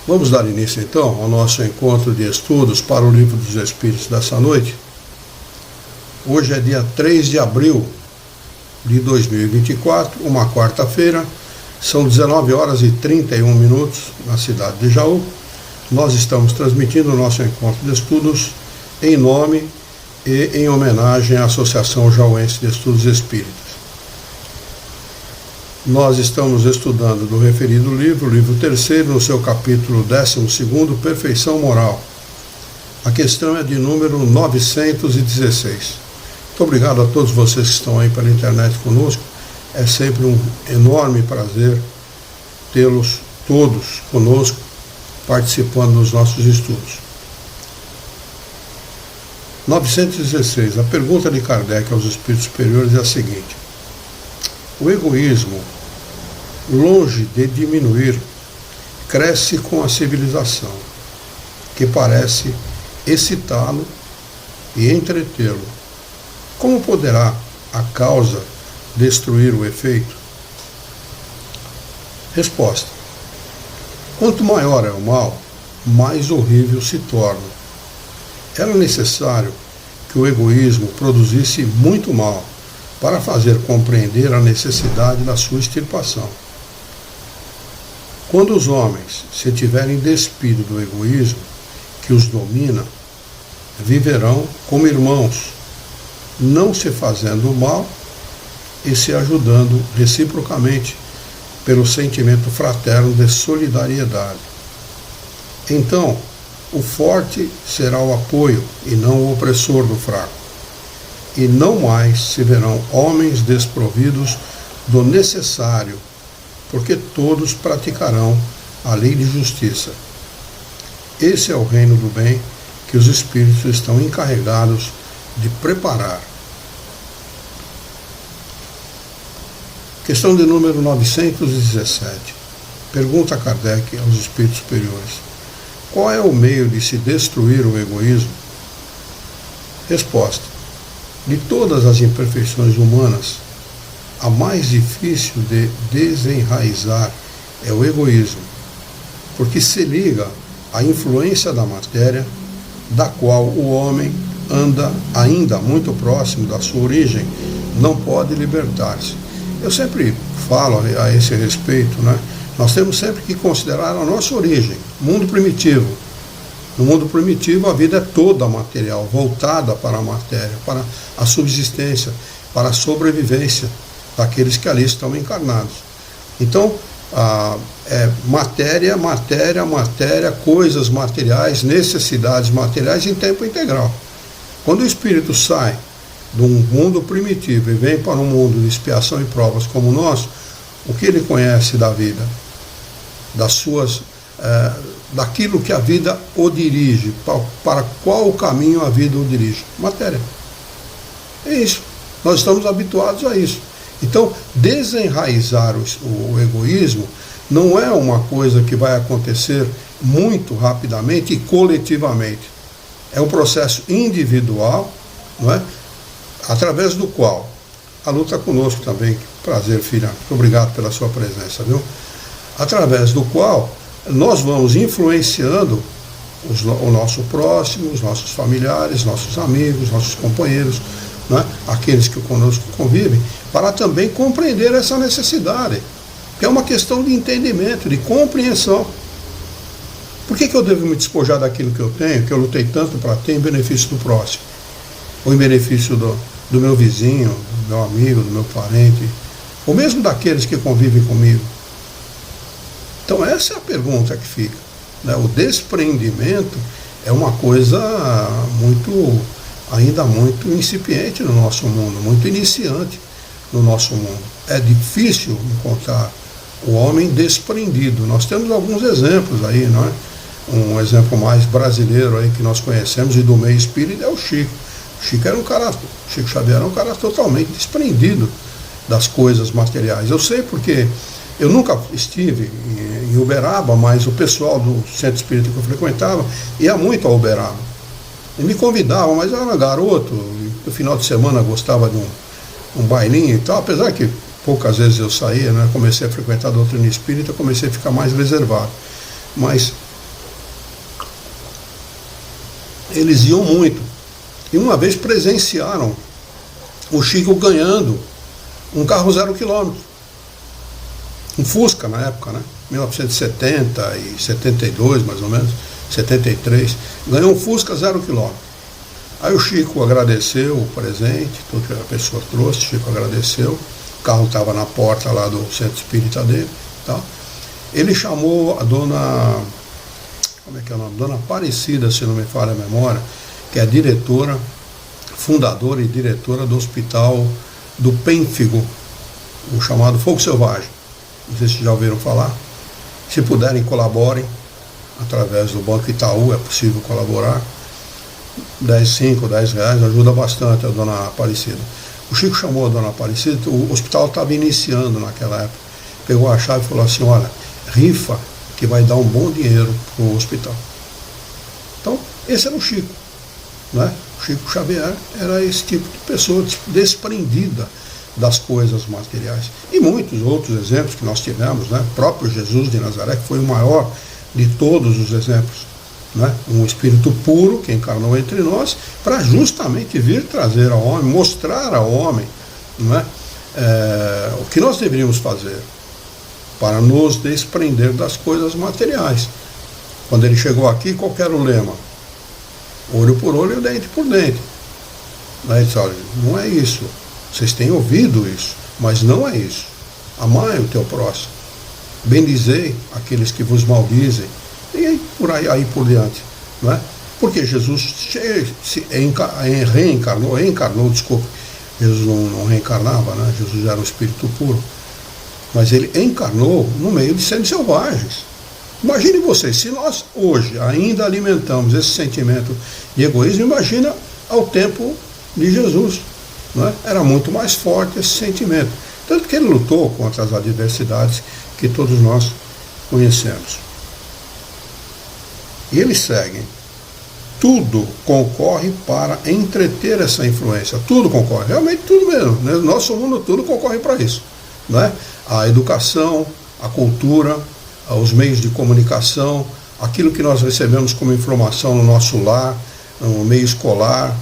Vamos dar início então ao nosso encontro de estudos para o Livro dos Espíritos dessa noite. Hoje é dia 3 de abril de 2024, uma quarta-feira, são 19 horas e 31 minutos na cidade de Jaú. Nós estamos transmitindo o nosso encontro de estudos em nome e em homenagem à Associação Jauense de Estudos Espíritas. Nós estamos estudando do referido livro, o livro 3º, no seu capítulo 12º, Perfeição Moral. A questão é de número 916. Muito obrigado a todos vocês que estão aí pela internet conosco. É sempre um enorme prazer tê-los todos conosco, participando dos nossos estudos. 916. A pergunta de Kardec aos espíritos superiores é a seguinte: o egoísmo, longe de diminuir, cresce com a civilização, que parece excitá-lo e entretê-lo. Como poderá a causa destruir o efeito? Resposta: quanto maior é o mal, mais horrível se torna. Era necessário que o egoísmo produzisse muito mal para fazer compreender a necessidade da sua extirpação. Quando os homens se tiverem despido do egoísmo que os domina, viverão como irmãos, não se fazendo mal e se ajudando reciprocamente pelo sentimento fraterno de solidariedade. Então, o forte será o apoio e não o opressor do fraco. E não mais se verão homens desprovidos do necessário, porque todos praticarão a lei de justiça. Esse é o reino do bem que os espíritos estão encarregados de preparar. Questão de número 917. Pergunta Kardec aos espíritos superiores: qual é o meio de se destruir o egoísmo? Resposta: de todas as imperfeições humanas, a mais difícil de desenraizar é o egoísmo, porque se liga à influência da matéria, da qual o homem anda ainda muito próximo da sua origem, não pode libertar-se. Eu sempre falo a esse respeito, né? Nós temos sempre que considerar a nossa origem, mundo primitivo. No mundo primitivo, a vida é toda material, voltada para a matéria, para a subsistência, para a sobrevivência daqueles que ali estão encarnados. Então, matéria, coisas materiais, necessidades materiais em tempo integral. Quando o espírito sai de um mundo primitivo e vem para um mundo de expiação e provas como o nosso, o que ele conhece da vida? Daquilo que a vida o dirige, para qual caminho a vida o dirige? Matéria. É isso. Nós estamos habituados a isso. Então, desenraizar o egoísmo não é uma coisa que vai acontecer muito rapidamente e coletivamente. É um processo individual, não é? Através do qual a luta conosco também. Prazer, filha. Muito obrigado pela sua presença, viu? Através do qual nós vamos influenciando o nosso próximo, os nossos familiares, nossos amigos, nossos companheiros, né? Aqueles que conosco convivem, para também compreender essa necessidade, que é uma questão de entendimento, de compreensão. Por que eu devo me despojar daquilo que eu tenho, que eu lutei tanto para ter, em benefício do próximo? Ou em benefício do meu vizinho, do meu amigo, do meu parente, ou mesmo daqueles que convivem comigo? Então essa é a pergunta que fica, né? O desprendimento é uma coisa ainda muito incipiente no nosso mundo, muito iniciante no nosso mundo. É difícil encontrar o homem desprendido. Nós temos alguns exemplos aí, não é? Um exemplo mais brasileiro aí que nós conhecemos e do meio espírita é o Chico. O Chico Xavier era um cara totalmente desprendido das coisas materiais. Eu sei porque eu nunca estive em Uberaba, mas o pessoal do centro espírita que eu frequentava ia muito a Uberaba. E me convidavam, mas eu era garoto, no final de semana gostava de um bailinho e tal, apesar que poucas vezes eu saía, né? Comecei a frequentar a doutrina espírita, comecei a ficar mais reservado. Mas eles iam muito. E uma vez presenciaram o Chico ganhando um carro 0 quilômetro. Um Fusca na época, né? 1970 e 72, mais ou menos, 73. Ganhou um Fusca 0 quilômetro. Aí o Chico agradeceu o presente, tudo que a pessoa trouxe, o Chico agradeceu. O carro estava na porta lá do centro espírita dele. Tá? Ele chamou a dona, como é que é o nome? Dona Aparecida, se não me falha a memória, que é a diretora, fundadora e diretora do hospital do Pênfigo, o chamado Fogo Selvagem. Não sei se já ouviram falar. Se puderem, colaborem através do Banco Itaú, é possível colaborar. 5, 10 reais, ajuda bastante a dona Aparecida. O Chico chamou a dona Aparecida, o hospital estava iniciando naquela época. Pegou a chave e falou assim, olha, rifa que vai dar um bom dinheiro para o hospital. Então, esse era o Chico. Né? O Chico Xavier era esse tipo de pessoa desprendida das coisas materiais. E muitos outros exemplos que nós tivemos, né? O próprio Jesus de Nazaré, que foi o maior de todos os exemplos. Né? Um espírito puro que encarnou entre nós para justamente vir trazer ao homem, mostrar ao homem, né? O que nós deveríamos fazer para nos desprender das coisas materiais. Quando ele chegou aqui, qual era o lema? Olho por olho e dente por dente. Aí ele disse, olha, não é isso. Vocês têm ouvido isso, mas não é isso. Amai o teu próximo. Bendizei aqueles que vos maldizem. E aí, por diante. Não é? Porque Jesus reencarnou, desculpe. Jesus não reencarnava, né? Jesus era um espírito puro. Mas ele encarnou no meio de seres selvagens. Imagine vocês, se nós hoje ainda alimentamos esse sentimento de egoísmo, imagina ao tempo de Jesus. Não é? Era muito mais forte esse sentimento. Tanto que ele lutou contra as adversidades que todos nós conhecemos. E eles seguem. Tudo concorre para entreter essa influência. Tudo concorre. Realmente tudo mesmo. Né? Nosso mundo tudo concorre para isso. Né? A educação, a cultura, os meios de comunicação, aquilo que nós recebemos como informação no nosso lar, no meio escolar,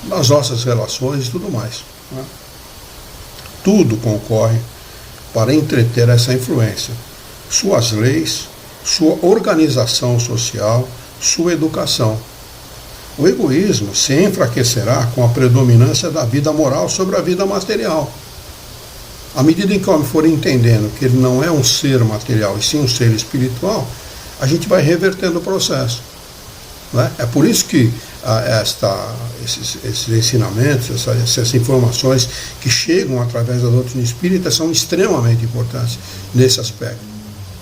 nas nossas relações e tudo mais. Né? Tudo concorre para entreter essa influência. Suas leis, sua organização social, sua educação. O egoísmo se enfraquecerá com a predominância da vida moral sobre a vida material. À medida em que o homem for entendendo que ele não é um ser material, e sim um ser espiritual, a gente vai revertendo o processo. Né? É por isso que esses ensinamentos, essas informações que chegam através da doutrina espírita são extremamente importantes nesse aspecto.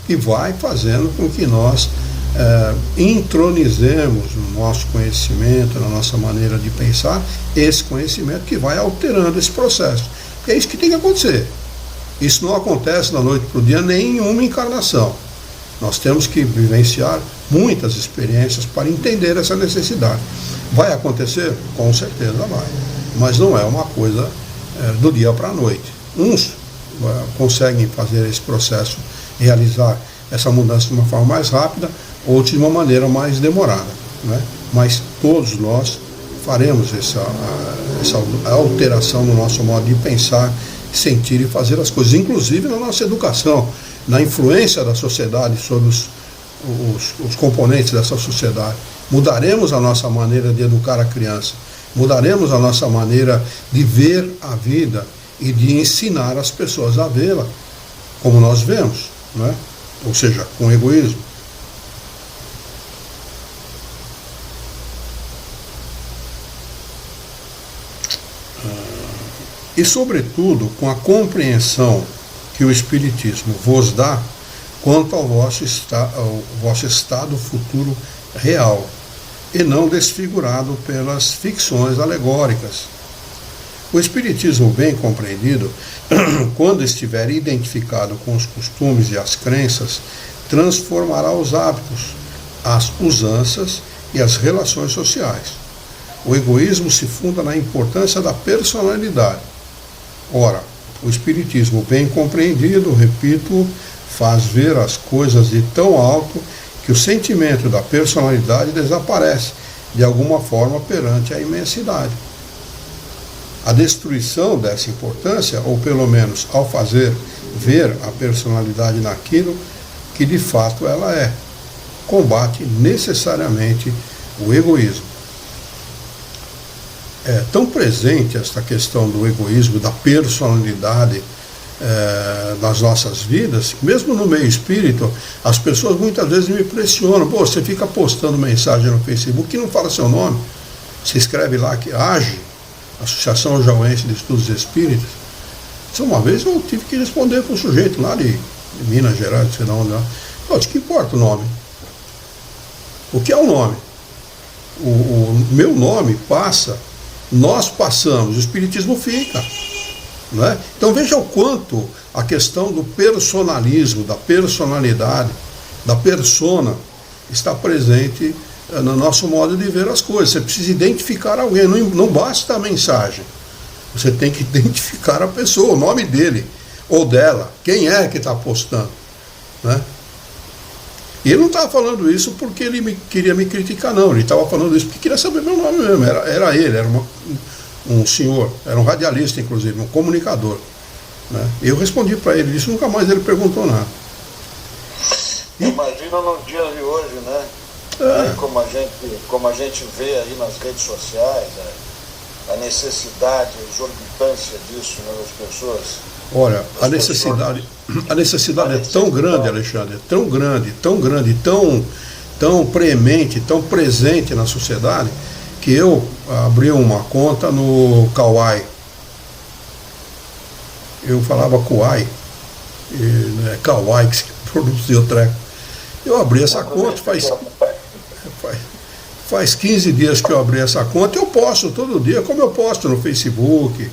E vai fazendo com que nós entronizemos no nosso conhecimento, na nossa maneira de pensar, esse conhecimento que vai alterando esse processo. Porque é isso que tem que acontecer. Isso não acontece da noite para o dia, nem em uma encarnação. Nós temos que vivenciar muitas experiências para entender essa necessidade. Vai acontecer? Com certeza vai. Mas não é uma coisa do dia para a noite. Uns conseguem fazer esse processo, realizar essa mudança de uma forma mais rápida, outros de uma maneira mais demorada. Né? Mas todos nós faremos essa alteração no nosso modo de pensar, sentir e fazer as coisas, inclusive na nossa educação, na influência da sociedade sobre os componentes dessa sociedade. Mudaremos a nossa maneira de educar a criança, mudaremos a nossa maneira de ver a vida e de ensinar as pessoas a vê-la como nós vemos, né? Ou seja, com egoísmo. E, sobretudo, com a compreensão que o Espiritismo vos dá quanto ao vosso estado futuro real, e não desfigurado pelas ficções alegóricas. O Espiritismo bem compreendido, quando estiver identificado com os costumes e as crenças, transformará os hábitos, as usanças e as relações sociais. O egoísmo se funda na importância da personalidade. Ora, o Espiritismo bem compreendido, repito, faz ver as coisas de tão alto que que o sentimento da personalidade desaparece de alguma forma perante a imensidade. A destruição dessa importância, ou pelo menos ao fazer ver a personalidade naquilo que de fato ela é, combate necessariamente o egoísmo. É tão presente esta questão do egoísmo, da personalidade nas nossas vidas, que mesmo no meio espírita, as pessoas muitas vezes me pressionam. Pô, você fica postando mensagem no Facebook que não fala seu nome, você escreve lá que AGE, Associação Jauense de Estudos Espíritas. Uma vez eu tive que responder para um sujeito lá de Minas Gerais, não sei de onde lá. De que importa o nome? O que é o nome? O meu nome passa, nós passamos, o Espiritismo fica. Não é? Então veja o quanto a questão do personalismo, da personalidade, da persona, está presente no nosso modo de ver as coisas. Você precisa identificar alguém, não basta a mensagem. Você tem que identificar a pessoa, o nome dele ou dela, quem é que está postando. Né? E ele não estava falando isso porque ele queria me criticar, não. Ele estava falando isso porque queria saber meu nome mesmo. Era ele, era um senhor, era um radialista, inclusive, um comunicador. Né? Eu respondi para ele isso, nunca mais ele perguntou nada. Imagina nos dias de hoje, né? Como a gente vê aí nas redes sociais, a necessidade, a exorbitância disso, né, das pessoas. Olha, a necessidade é tão grande, Alexandre, tão grande, tão premente, tão presente na sociedade, que eu abri uma conta no Kawaii. Eu falava Kuai, é Kawaii que se pronuncia o treco. Eu abri essa conta faz 15 dias que eu abri essa conta, eu posto todo dia, como eu posto no Facebook,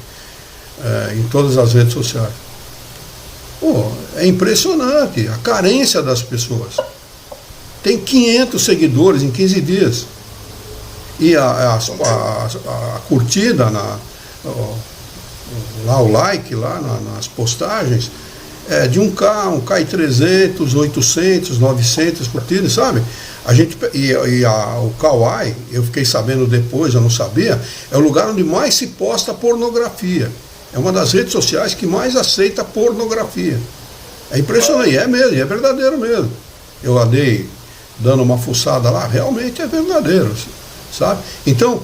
em todas as redes sociais. É impressionante a carência das pessoas. Tem 500 seguidores em 15 dias. E a curtida, lá o like, lá nas postagens, é de 1K, 1K300, 800, 900 curtidas, sabe? O Kawaii, eu fiquei sabendo depois, eu não sabia, é o lugar onde mais se posta pornografia. É uma das redes sociais que mais aceita pornografia. É impressionante, é mesmo, é verdadeiro mesmo. Eu andei dando uma fuçada lá, realmente é verdadeiro, sabe? Então,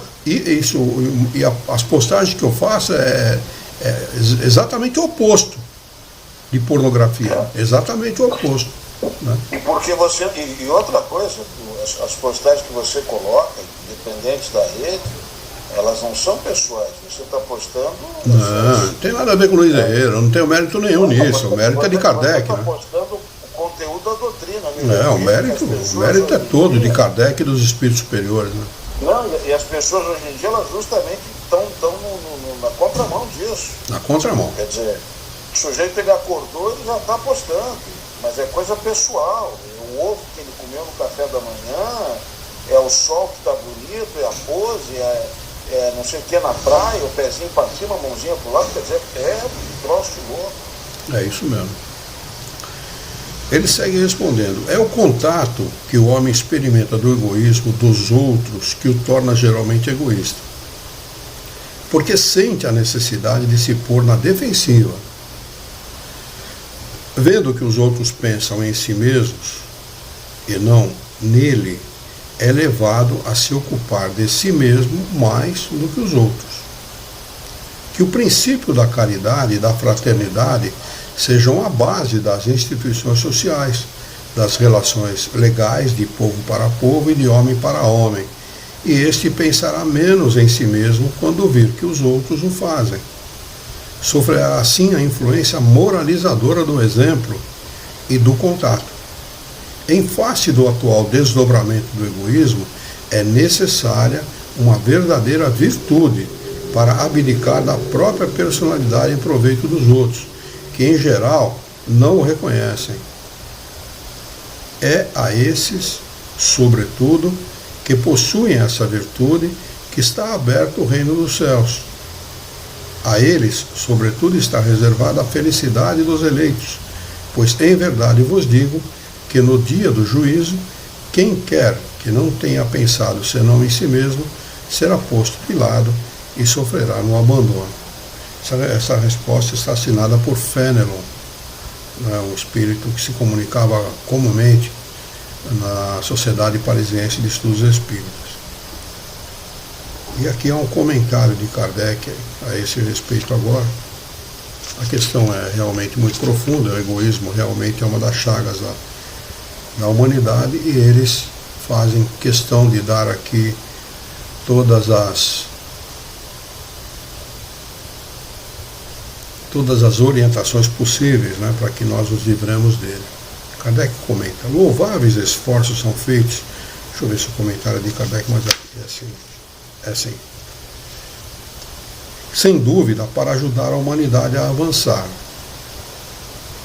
as postagens que eu faço é exatamente o oposto de pornografia, exatamente o oposto. Né? E porque e outra coisa, as postagens que você coloca, independente da rede, elas não são pessoais, você está postando... Não tem nada a ver com o Luiz Herrera, não tem mérito nenhum nisso, o mérito é de Kardec. Você está postando o conteúdo da doutrina. O mérito é todo de Kardec e dos espíritos superiores. Né? Não, e as pessoas hoje em dia, elas justamente estão na contramão disso. Na contramão. Quer dizer, o sujeito ele acordou, ele já está postando, mas é coisa pessoal. O ovo que ele comeu no café da manhã, é o sol que está bonito, é a pose, é não sei o que na praia, o pezinho para cima, a mãozinha para o lado, quer dizer, é troço louco. É isso mesmo. Ele segue respondendo: é o contato que o homem experimenta do egoísmo dos outros que o torna geralmente egoísta. Porque sente a necessidade de se pôr na defensiva. Vendo que os outros pensam em si mesmos e não nele, é levado a se ocupar de si mesmo mais do que os outros. Que o princípio da caridade e da fraternidade sejam a base das instituições sociais, das relações legais de povo para povo e de homem para homem, e este pensará menos em si mesmo quando vir que os outros o fazem. Sofrerá assim a influência moralizadora do exemplo e do contato. Em face do atual desdobramento do egoísmo, é necessária uma verdadeira virtude para abdicar da própria personalidade em proveito dos outros, que em geral não o reconhecem. É a esses, sobretudo, que possuem essa virtude, que está aberto o reino dos céus. A eles, sobretudo, está reservada a felicidade dos eleitos, pois em verdade vos digo que no dia do juízo Quem quer que não tenha pensado senão em si mesmo, será posto de lado e sofrerá no abandono. Essa resposta está assinada por Fénelon, né, um espírito que se comunicava comumente na Sociedade Parisiense de Estudos Espíritas. E aqui há um comentário de Kardec a esse respeito agora. A questão é realmente muito profunda, o egoísmo realmente é uma das chagas da humanidade, e eles fazem questão de dar aqui todas as orientações possíveis, né, para que nós nos livremos dele. Kardec comenta: louváveis esforços são feitos. Deixa eu ver se o comentário de Kardec, mas é assim. Sem dúvida, para ajudar a humanidade a avançar.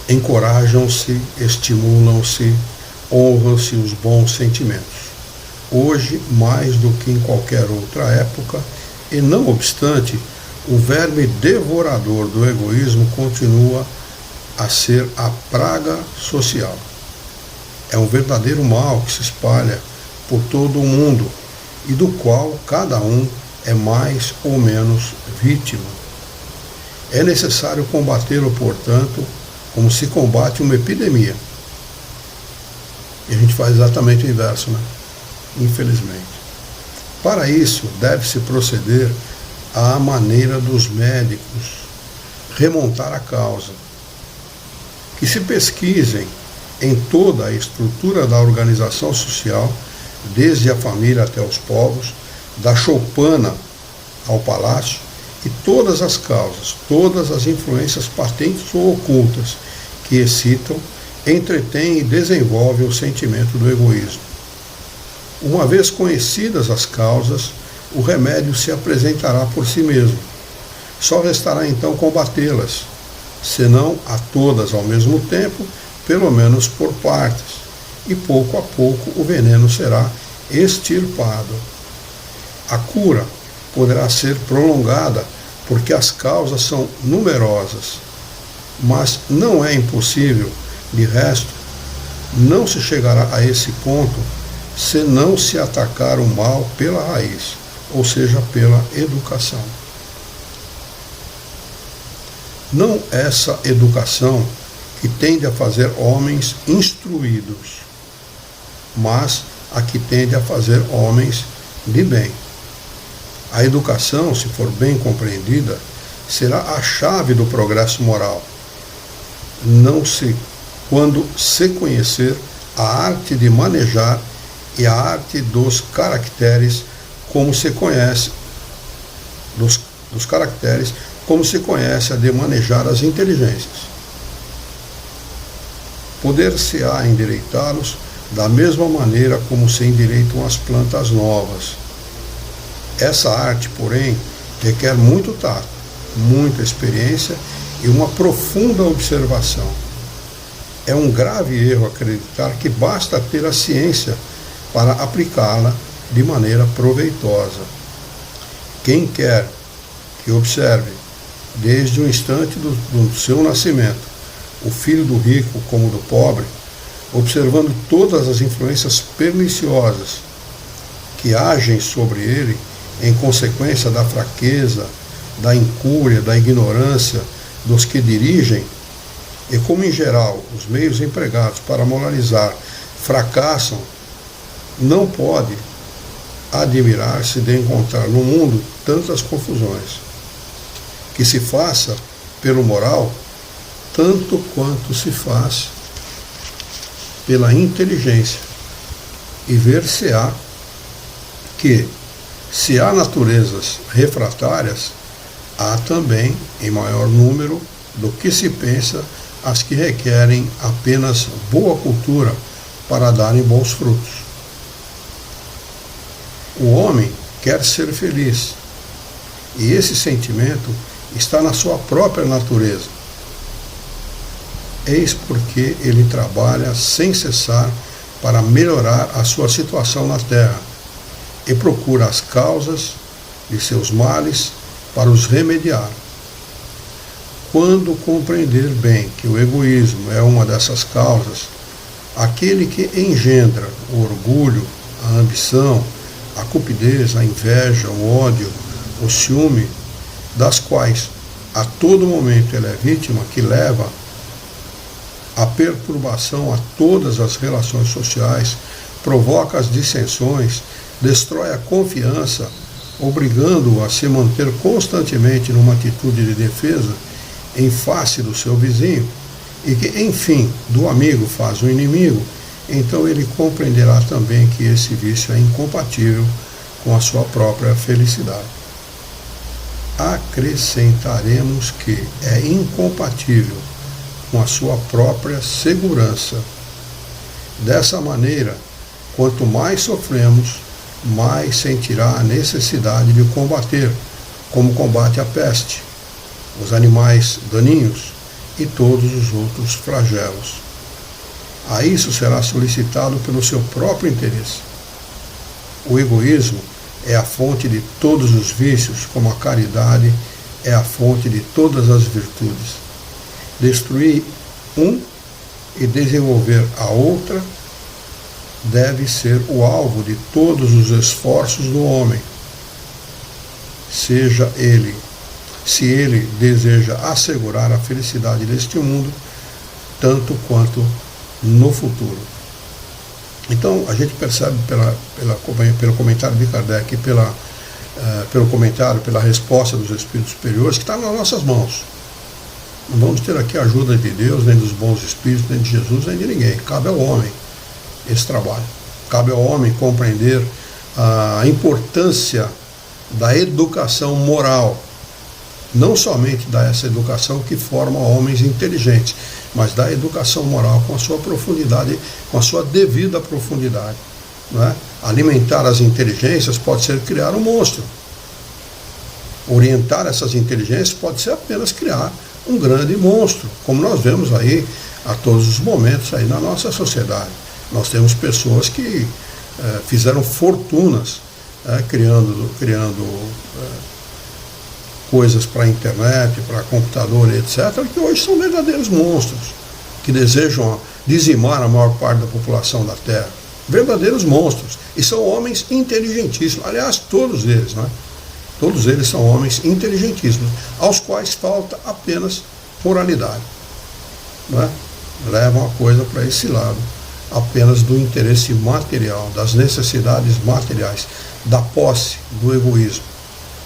Encorajam-se, estimulam-se, honram-se os bons sentimentos. Hoje, mais do que em qualquer outra época, e não obstante, o verme devorador do egoísmo continua a ser a praga social. É um verdadeiro mal que se espalha por todo o mundo e do qual cada um é mais ou menos vítima. É necessário combatê-lo, portanto, como se combate uma epidemia. E a gente faz exatamente o inverso, né? Infelizmente. Para isso, deve-se proceder à maneira dos médicos, remontar a causa. Que se pesquisem em toda a estrutura da organização social, desde a família até os povos, da choupana ao palácio, e todas as causas, todas as influências patentes ou ocultas que excitam, entretêm e desenvolvem o sentimento do egoísmo. Uma vez conhecidas as causas, o remédio se apresentará por si mesmo. Só restará então combatê-las, se não a todas ao mesmo tempo, pelo menos por partes, e pouco a pouco o veneno será extirpado. A cura poderá ser prolongada porque as causas são numerosas, mas não é impossível. De resto, não se chegará a esse ponto se não se atacar o mal pela raiz, ou seja, pela educação. Não essa educação que tende a fazer homens instruídos, mas a que tende a fazer homens de bem. A educação, se for bem compreendida, será a chave do progresso moral. Quando se conhecer a arte de manejar e a arte dos caracteres, como se conhece dos caracteres, como se conhece a de manejar as inteligências. Poder-se-á endireitá-los da mesma maneira como se endireitam as plantas novas. Essa arte, porém, requer muito tato, muita experiência e uma profunda observação. É um grave erro acreditar que basta ter a ciência para aplicá-la de maneira proveitosa. Quem quer que observe, desde o instante do seu nascimento, o filho do rico como do pobre, observando todas as influências perniciosas que agem sobre ele em consequência da fraqueza, da incúria, da ignorância dos que dirigem, e como em geral os meios empregados para moralizar fracassam, não pode admirar-se de encontrar no mundo tantas confusões. Que se faça pelo moral tanto quanto se faz pela inteligência, e ver-se-á que, se há naturezas refratárias, há também, em maior número do que se pensa, as que requerem apenas boa cultura para darem bons frutos. O homem quer ser feliz, e esse sentimento está na sua própria natureza. Eis porque ele trabalha sem cessar para melhorar a sua situação na terra e procura as causas de seus males para os remediar. Quando compreender bem que o egoísmo é uma dessas causas, aquele que engendra o orgulho, a ambição, a cupidez, a inveja, o ódio, o ciúme, das quais a todo momento ele é vítima, que leva a perturbação a todas as relações sociais, provoca as dissensões, destrói a confiança, obrigando-o a se manter constantemente numa atitude de defesa em face do seu vizinho, e que, enfim, do amigo faz um inimigo, então ele compreenderá também que esse vício é incompatível com a sua própria felicidade. Acrescentaremos que é incompatível com a sua própria segurança. Dessa maneira, quanto mais sofremos, mais sentirá a necessidade de combater, como combate a peste, os animais daninhos e todos os outros flagelos. A isso será solicitado pelo seu próprio interesse. O egoísmo é a fonte de todos os vícios, como a caridade é a fonte de todas as virtudes. Destruir um e desenvolver a outra deve ser o alvo de todos os esforços do homem, seja ele, se ele deseja assegurar a felicidade deste mundo, tanto quanto no futuro. Então, a gente percebe pelo comentário de Kardec, pelo comentário, pela resposta dos Espíritos Superiores, que está nas nossas mãos. Não vamos ter aqui a ajuda de Deus, nem dos bons Espíritos, nem de Jesus, nem de ninguém. Cabe ao homem esse trabalho. Cabe ao homem compreender a importância da educação moral, não somente dessa educação que forma homens inteligentes, mas da educação moral com a sua profundidade, com a sua devida profundidade. Não é? Alimentar as inteligências pode ser criar um monstro. Orientar essas inteligências pode ser apenas criar um grande monstro, como nós vemos aí a todos os momentos aí na nossa sociedade. Nós temos pessoas que fizeram fortunas criando coisas para a internet, para computador, etc., que hoje são verdadeiros monstros, que desejam dizimar a maior parte da população da Terra. Verdadeiros monstros. E são homens inteligentíssimos. Aliás, todos eles, né? Todos eles são homens inteligentíssimos, aos quais falta apenas moralidade. Né? Levam a coisa para esse lado, apenas do interesse material, das necessidades materiais, da posse, do egoísmo,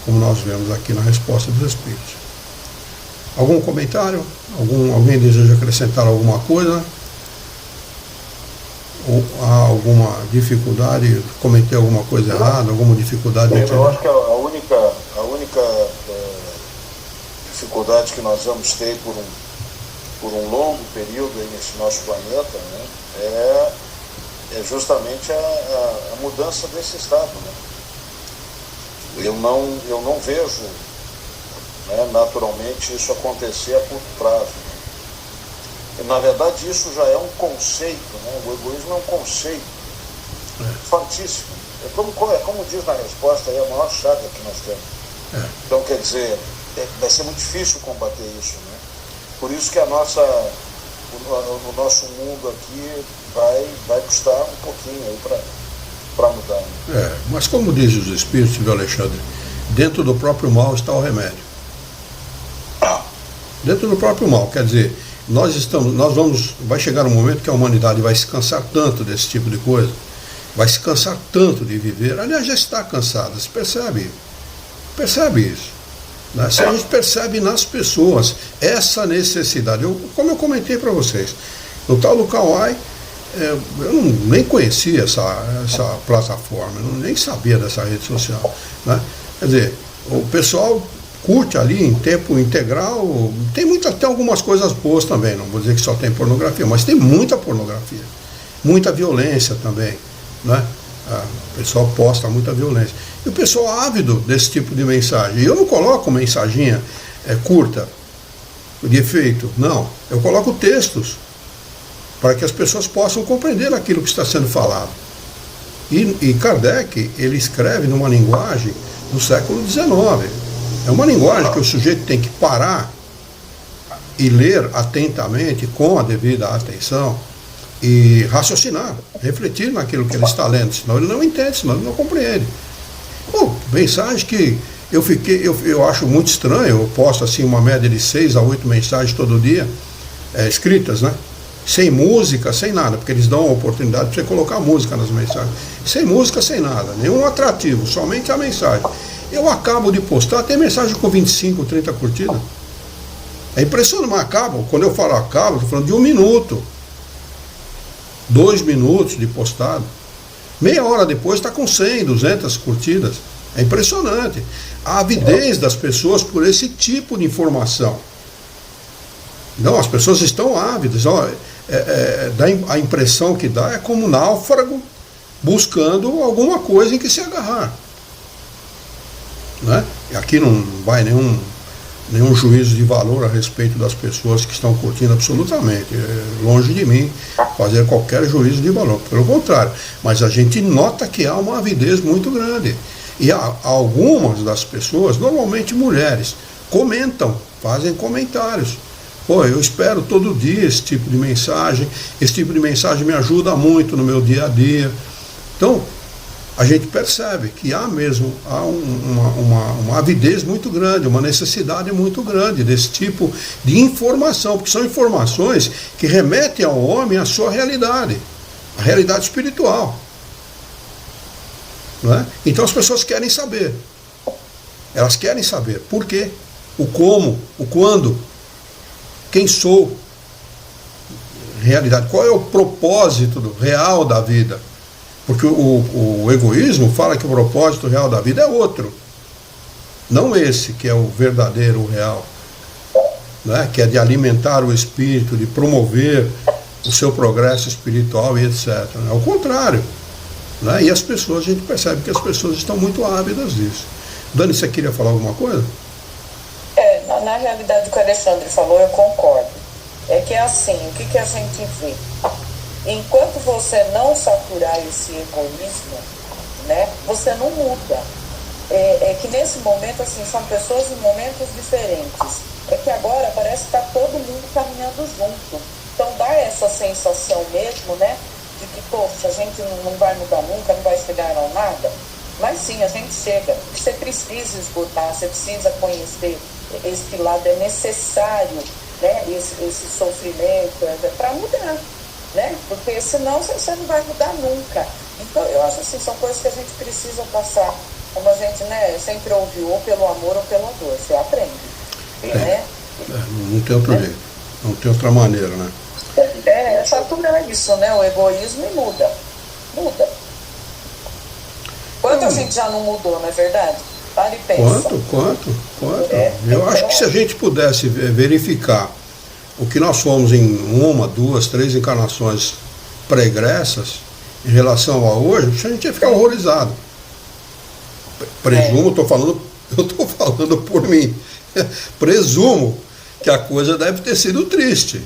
como nós vemos aqui na resposta dos Espíritos. Algum comentário? Alguém deseja acrescentar alguma coisa? Ou há alguma dificuldade? Comentei alguma coisa errada? Alguma dificuldade? Eu acho que a única dificuldade que nós vamos ter por um longo período aí nesse nosso planeta, né, é justamente a mudança desse estado. Né? Eu não vejo, né, naturalmente isso acontecer a curto prazo. Né? E, na verdade, isso já é um conceito, né? O egoísmo é um conceito fortíssimo. Como diz na resposta, é a maior chaga que nós temos. Então, quer dizer, vai ser muito difícil combater isso. Né? Por isso que o nosso mundo aqui vai custar um pouquinho aí para mudar. Né? Mas como dizem os Espíritos, viu, Alexandre, dentro do próprio mal está o remédio. Dentro do próprio mal, quer dizer, vai chegar um momento que a humanidade vai se cansar tanto desse tipo de coisa, vai se cansar tanto de viver, aliás, já está cansada, se percebe isso. Né? Se a gente percebe nas pessoas essa necessidade, como eu comentei para vocês, no tal do Kawaii, eu nem conhecia essa plataforma, eu nem sabia dessa rede social. Né? Quer dizer, o pessoal curte ali em tempo integral, tem algumas coisas boas também, não vou dizer que só tem pornografia, mas tem muita pornografia, muita violência também. Né? O pessoal posta muita violência. E o pessoal ávido desse tipo de mensagem. E eu não coloco mensaginha curta, de efeito, não. Eu coloco textos para que as pessoas possam compreender aquilo que está sendo falado. E Kardec, ele escreve numa linguagem do século XIX. É uma linguagem que o sujeito tem que parar e ler atentamente, com a devida atenção, e raciocinar, refletir naquilo que ele está lendo, senão ele não entende, senão ele não compreende. Bom, mensagem que eu acho muito estranho. Eu posto assim uma média de 6 a 8 mensagens todo dia, escritas, né? Sem música, sem nada, porque eles dão a oportunidade de você colocar música nas mensagens. Sem música, sem nada, nenhum atrativo, somente a mensagem. Eu acabo de postar, tem mensagem com 25, 30 curtidas. É impressionante, mas acabo, quando eu falo acabo, estou falando de 1 minuto, 2 minutos de postado. Meia hora depois está com 100, 200 curtidas. É impressionante a avidez das pessoas por esse tipo de informação. Não, as pessoas estão ávidas. A impressão que dá é como um náufrago buscando alguma coisa em que se agarrar. Né? E aqui não vai nenhum juízo de valor a respeito das pessoas que estão curtindo absolutamente. É longe de mim fazer qualquer juízo de valor. Pelo contrário. Mas a gente nota que há uma avidez muito grande. E algumas das pessoas, normalmente mulheres, comentam, fazem comentários. Pô, eu espero todo dia esse tipo de mensagem me ajuda muito no meu dia a dia. Então, a gente percebe que há uma avidez muito grande, uma necessidade muito grande desse tipo de informação, porque são informações que remetem ao homem à sua realidade, a realidade espiritual. Não é? Então as pessoas querem saber. Elas querem saber por quê, o como, o quando, quem sou, realidade, qual é o propósito real da vida. Porque o egoísmo fala que o propósito real da vida é outro. Não esse que é o verdadeiro, o real. Né? Que é de alimentar o espírito, de promover o seu progresso espiritual e etc. É o contrário. Né? E as pessoas, a gente percebe que as pessoas estão muito ávidas disso. Dani, você queria falar alguma coisa? Na realidade, o que o Alexandre falou, eu concordo. É que é assim, o que a gente vê? Enquanto você não saturar esse egoísmo, né, você não muda. É que nesse momento, assim, são pessoas em momentos diferentes. É que agora parece que está todo mundo caminhando junto. Então dá essa sensação mesmo, né, de que, poxa, a gente não vai mudar nunca, não vai chegar a nada. Mas sim, a gente chega. Você precisa esgotar, você precisa conhecer esse lado, é necessário, né, esse sofrimento para mudar. Né? Porque senão você não vai mudar nunca. Então eu acho assim, são coisas que a gente precisa passar, como a gente, né, sempre ouviu, ou pelo amor ou pela dor, você aprende. Né? Não tem outro jeito, não tem outra maneira, né? Saturar isso, né? O egoísmo e muda. Quanto a gente já não mudou, não é verdade? Para e pensa. Quanto? Eu acho que se a gente pudesse verificar o que nós fomos em 1, 2, 3 encarnações pregressas em relação a hoje, a gente ia ficar horrorizado. Presumo, eu estou falando por mim. Presumo que a coisa deve ter sido triste.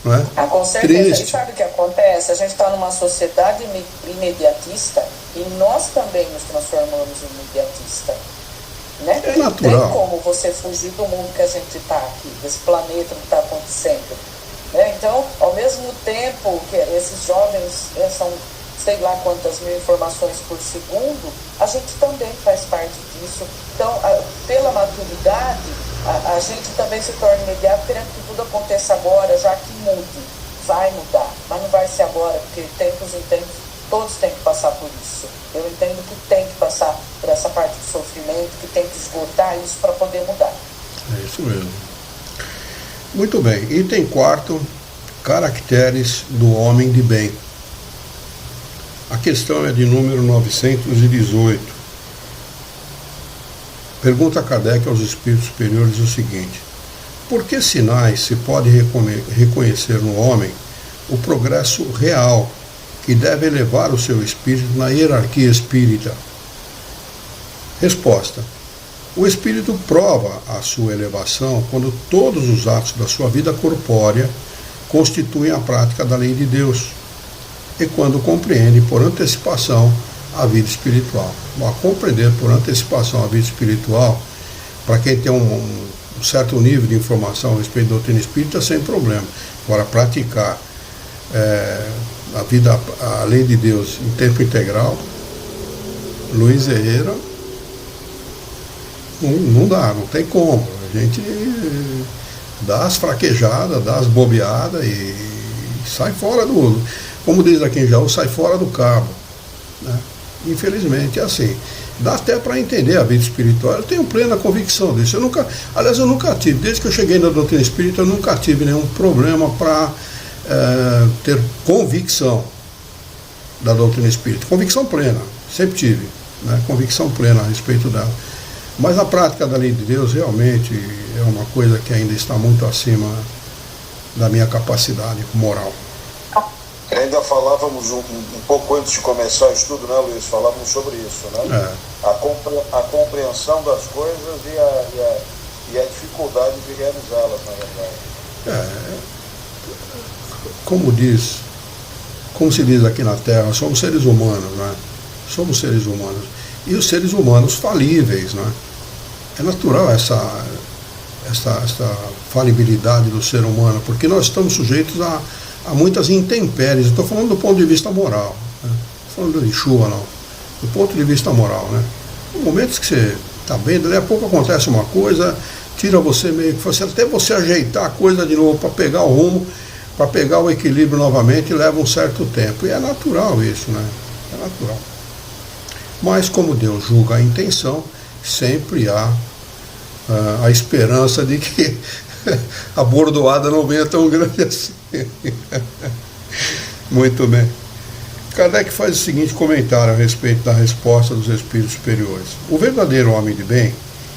Não é? Com certeza. Triste. E sabe o que acontece? A gente está numa sociedade imediatista e nós também nos transformamos em imediatista. Né? É natural. Não tem como você fugir do mundo que a gente está aqui, desse planeta que está acontecendo. Né? Então, ao mesmo tempo que esses jovens são sei lá quantas mil informações por segundo, a gente também faz parte disso. Então, pela maturidade, a gente também se torna imediato, querendo que tudo aconteça agora, já que mude. Vai mudar, mas não vai ser agora, porque tempos em tempos todos têm que passar por isso. Eu entendo que tem que passar por essa parte de sofrimento, que tem que esgotar isso para poder mudar. É isso mesmo. Muito bem. Item 4, caracteres do homem de bem. A questão é de número 918. Pergunta a Kardec aos espíritos superiores o seguinte: por que sinais se pode reconhecer no homem o progresso real que deve elevar o seu espírito na hierarquia espírita? Resposta: o espírito prova a sua elevação quando todos os atos da sua vida corpórea constituem a prática da lei de Deus e quando compreende por antecipação a vida espiritual. A compreender por antecipação a vida espiritual, para quem tem um certo nível de informação a respeito da doutrina espírita, sem problema. Agora, praticar a vida, a lei de Deus em tempo integral, Luiz Herrera, não dá, não tem como. A gente dá as fraquejadas, dá as bobeadas e sai fora do, como diz aqui em Jaú, sai fora do cabo, né? Infelizmente é assim. Dá até para entender a vida espiritual. Eu tenho plena convicção disso. Eu nunca tive, desde que eu cheguei na doutrina espírita, eu nunca tive nenhum problema para ter convicção da doutrina espírita. Convicção plena, sempre tive, né? Convicção plena a respeito dela. Mas a prática da lei de Deus realmente é uma coisa que ainda está muito acima da minha capacidade moral. Ainda falávamos um pouco antes de começar o estudo, né, Luiz? Falávamos sobre isso, né? A compreensão das coisas e a dificuldade de realizá-las, na verdade. Como se diz aqui na Terra, somos seres humanos, né? Somos seres humanos. E os seres humanos falíveis, né? É natural essa falibilidade do ser humano, porque nós estamos sujeitos a muitas intempéries. Estou falando do ponto de vista moral, né? Não estou falando de chuva, não. Do ponto de vista moral, né? Em momentos que você está bem, daí a pouco acontece uma coisa, tira você meio que você, até você ajeitar a coisa de novo para pegar o rumo, para pegar o equilíbrio novamente, leva um certo tempo. E é natural isso, né? É natural. Mas como Deus julga a intenção, sempre há a esperança de que a bordoada não venha tão grande assim. Muito bem. Kardec faz o seguinte comentário a respeito da resposta dos espíritos superiores. O verdadeiro homem de bem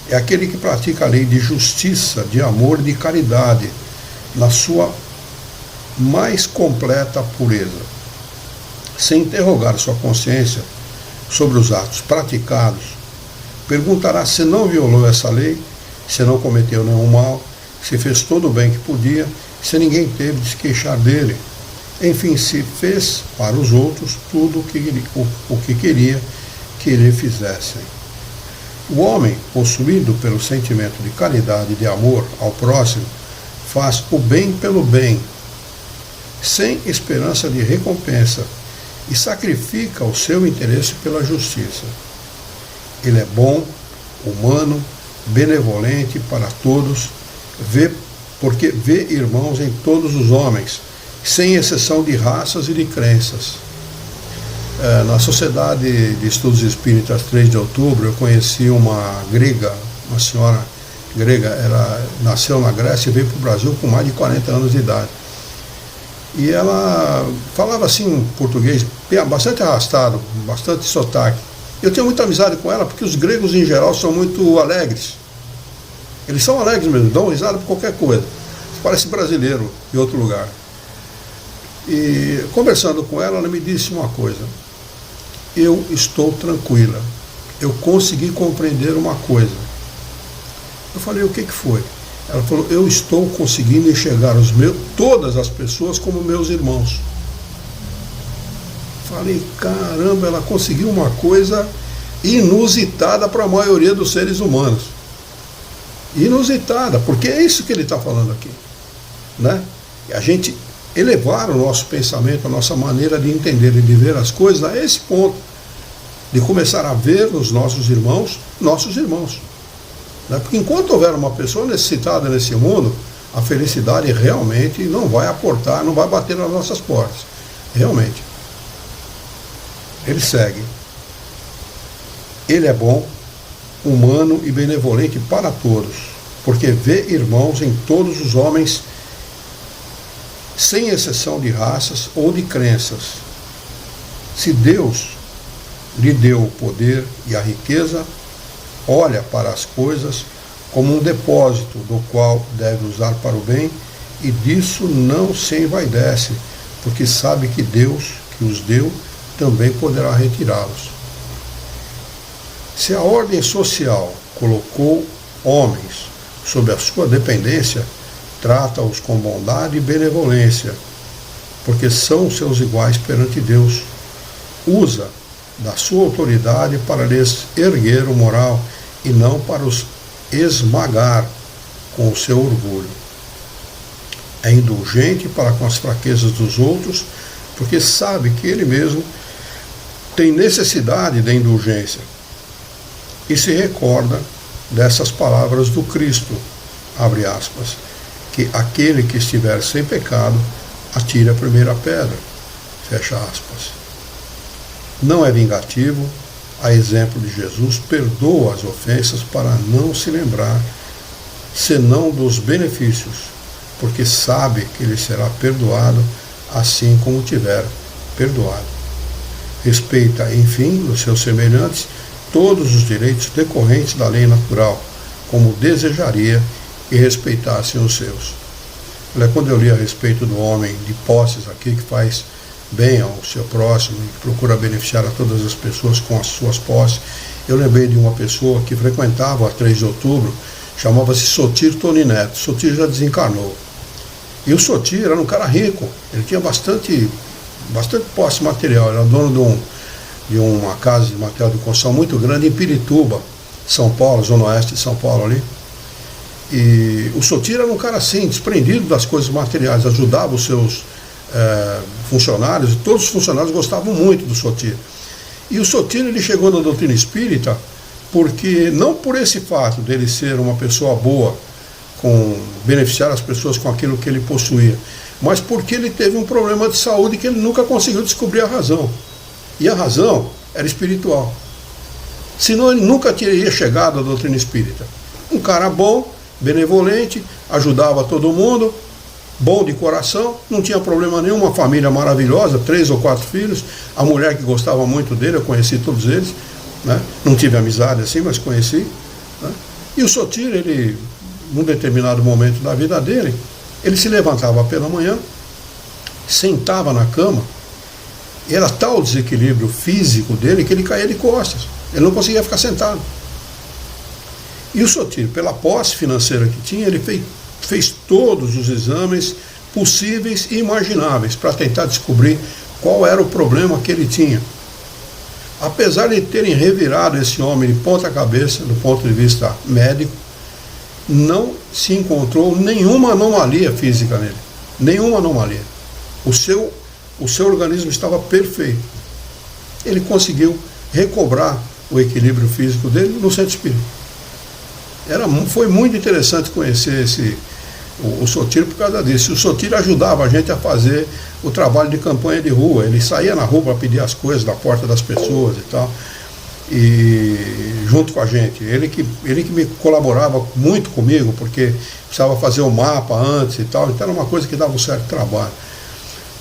é aquele que pratica a lei de justiça, de amor e de caridade na sua mais completa pureza. Sem interrogar sua consciência sobre os atos praticados, perguntará se não violou essa lei, se não cometeu nenhum mal, se fez todo o bem que podia, se ninguém teve de se queixar dele. Enfim, se fez para os outros tudo o que queria que lhe fizessem. O homem, possuído pelo sentimento de caridade e de amor ao próximo, faz o bem pelo bem, sem esperança de recompensa, e sacrifica o seu interesse pela justiça. Ele é bom, humano, benevolente para todos, porque vê irmãos em todos os homens, sem exceção de raças e de crenças. Na Sociedade de Estudos Espíritas 3 de outubro, eu conheci uma grega, uma senhora grega. Ela nasceu na Grécia e veio para o Brasil com mais de 40 anos de idade. E ela falava assim português, bastante arrastado, bastante sotaque. Eu tenho muita amizade com ela porque os gregos em geral são muito alegres. Eles são alegres mesmo, dão risada por qualquer coisa. Parece brasileiro em outro lugar. E conversando com ela, ela me disse uma coisa: eu estou tranquila, eu consegui compreender uma coisa. Eu falei: o que foi? Ela falou: eu estou conseguindo enxergar todas as pessoas como meus irmãos. Falei: caramba, ela conseguiu uma coisa inusitada para a maioria dos seres humanos. Inusitada, porque é isso que ele está falando aqui, né? A gente elevar o nosso pensamento, a nossa maneira de entender e de ver as coisas a esse ponto, de começar a ver nos nossos irmãos, né? Porque enquanto houver uma pessoa necessitada nesse mundo, a felicidade realmente não vai aportar, não vai bater nas nossas portas, realmente. Ele segue: ele é bom, humano e benevolente para todos, porque vê irmãos em todos os homens, sem exceção de raças ou de crenças. Se Deus lhe deu o poder e a riqueza, olha para as coisas como um depósito do qual deve usar para o bem, e disso não se envaidece, porque sabe que Deus, que os deu, também poderá retirá-los. Se a ordem social colocou homens sob a sua dependência, trata-os com bondade e benevolência, porque são seus iguais perante Deus. Usa da sua autoridade para lhes erguer o moral e não para os esmagar com o seu orgulho. É indulgente para com as fraquezas dos outros, porque sabe que ele mesmo tem necessidade da indulgência. E se recorda dessas palavras do Cristo, abre aspas, que aquele que estiver sem pecado, atire a primeira pedra, fecha aspas. Não é vingativo, a exemplo de Jesus, perdoa as ofensas para não se lembrar, senão dos benefícios, porque sabe que ele será perdoado, assim como tiver perdoado. Respeita, enfim, nos seus semelhantes, todos os direitos decorrentes da lei natural, como desejaria que respeitassem os seus. Olha, quando eu li a respeito do homem de posses aqui, que faz bem ao seu próximo e que procura beneficiar a todas as pessoas com as suas posses, eu lembrei de uma pessoa que frequentava a 3 de outubro, chamava-se Sotir Tony Neto. Sotir já desencarnou. E o Sotir era um cara rico, ele tinha bastante posse material, era dono de uma casa de material de construção muito grande em Pirituba, São Paulo, zona oeste de São Paulo ali. E o Sotir era um cara assim, desprendido das coisas materiais, ajudava os seus funcionários, e todos os funcionários gostavam muito do Sotir. E o Sotir, ele chegou na doutrina espírita porque, não por esse fato dele ser uma pessoa boa, com beneficiar as pessoas com aquilo que ele possuía, mas porque ele teve um problema de saúde que ele nunca conseguiu descobrir a razão. E a razão era espiritual. Senão ele nunca teria chegado à doutrina espírita. Um cara bom, benevolente, ajudava todo mundo, bom de coração, não tinha problema nenhum, uma família maravilhosa, 3 ou 4 filhos, a mulher que gostava muito dele, eu conheci todos eles, né? Não tive amizade assim, mas conheci, né? E o Sotir, ele, num determinado momento da vida dele, ele se levantava pela manhã, sentava na cama, e era tal o desequilíbrio físico dele que ele caía de costas, ele não conseguia ficar sentado. E o Sotir, pela posse financeira que tinha, ele fez todos os exames possíveis e imagináveis para tentar descobrir qual era o problema que ele tinha. Apesar de terem revirado esse homem de ponta cabeça, do ponto de vista médico, não se encontrou nenhuma anomalia física nele. Nenhuma anomalia. O seu organismo estava perfeito. Ele conseguiu recobrar o equilíbrio físico dele no centro espírita. Foi muito interessante conhecer o Sotir por causa disso. O Sotir ajudava a gente a fazer o trabalho de campanha de rua. Ele saía na rua para pedir as coisas da porta das pessoas e tal, e junto com a gente. Ele que me colaborava muito comigo, porque precisava fazer o mapa antes e tal, então era uma coisa que dava um certo trabalho.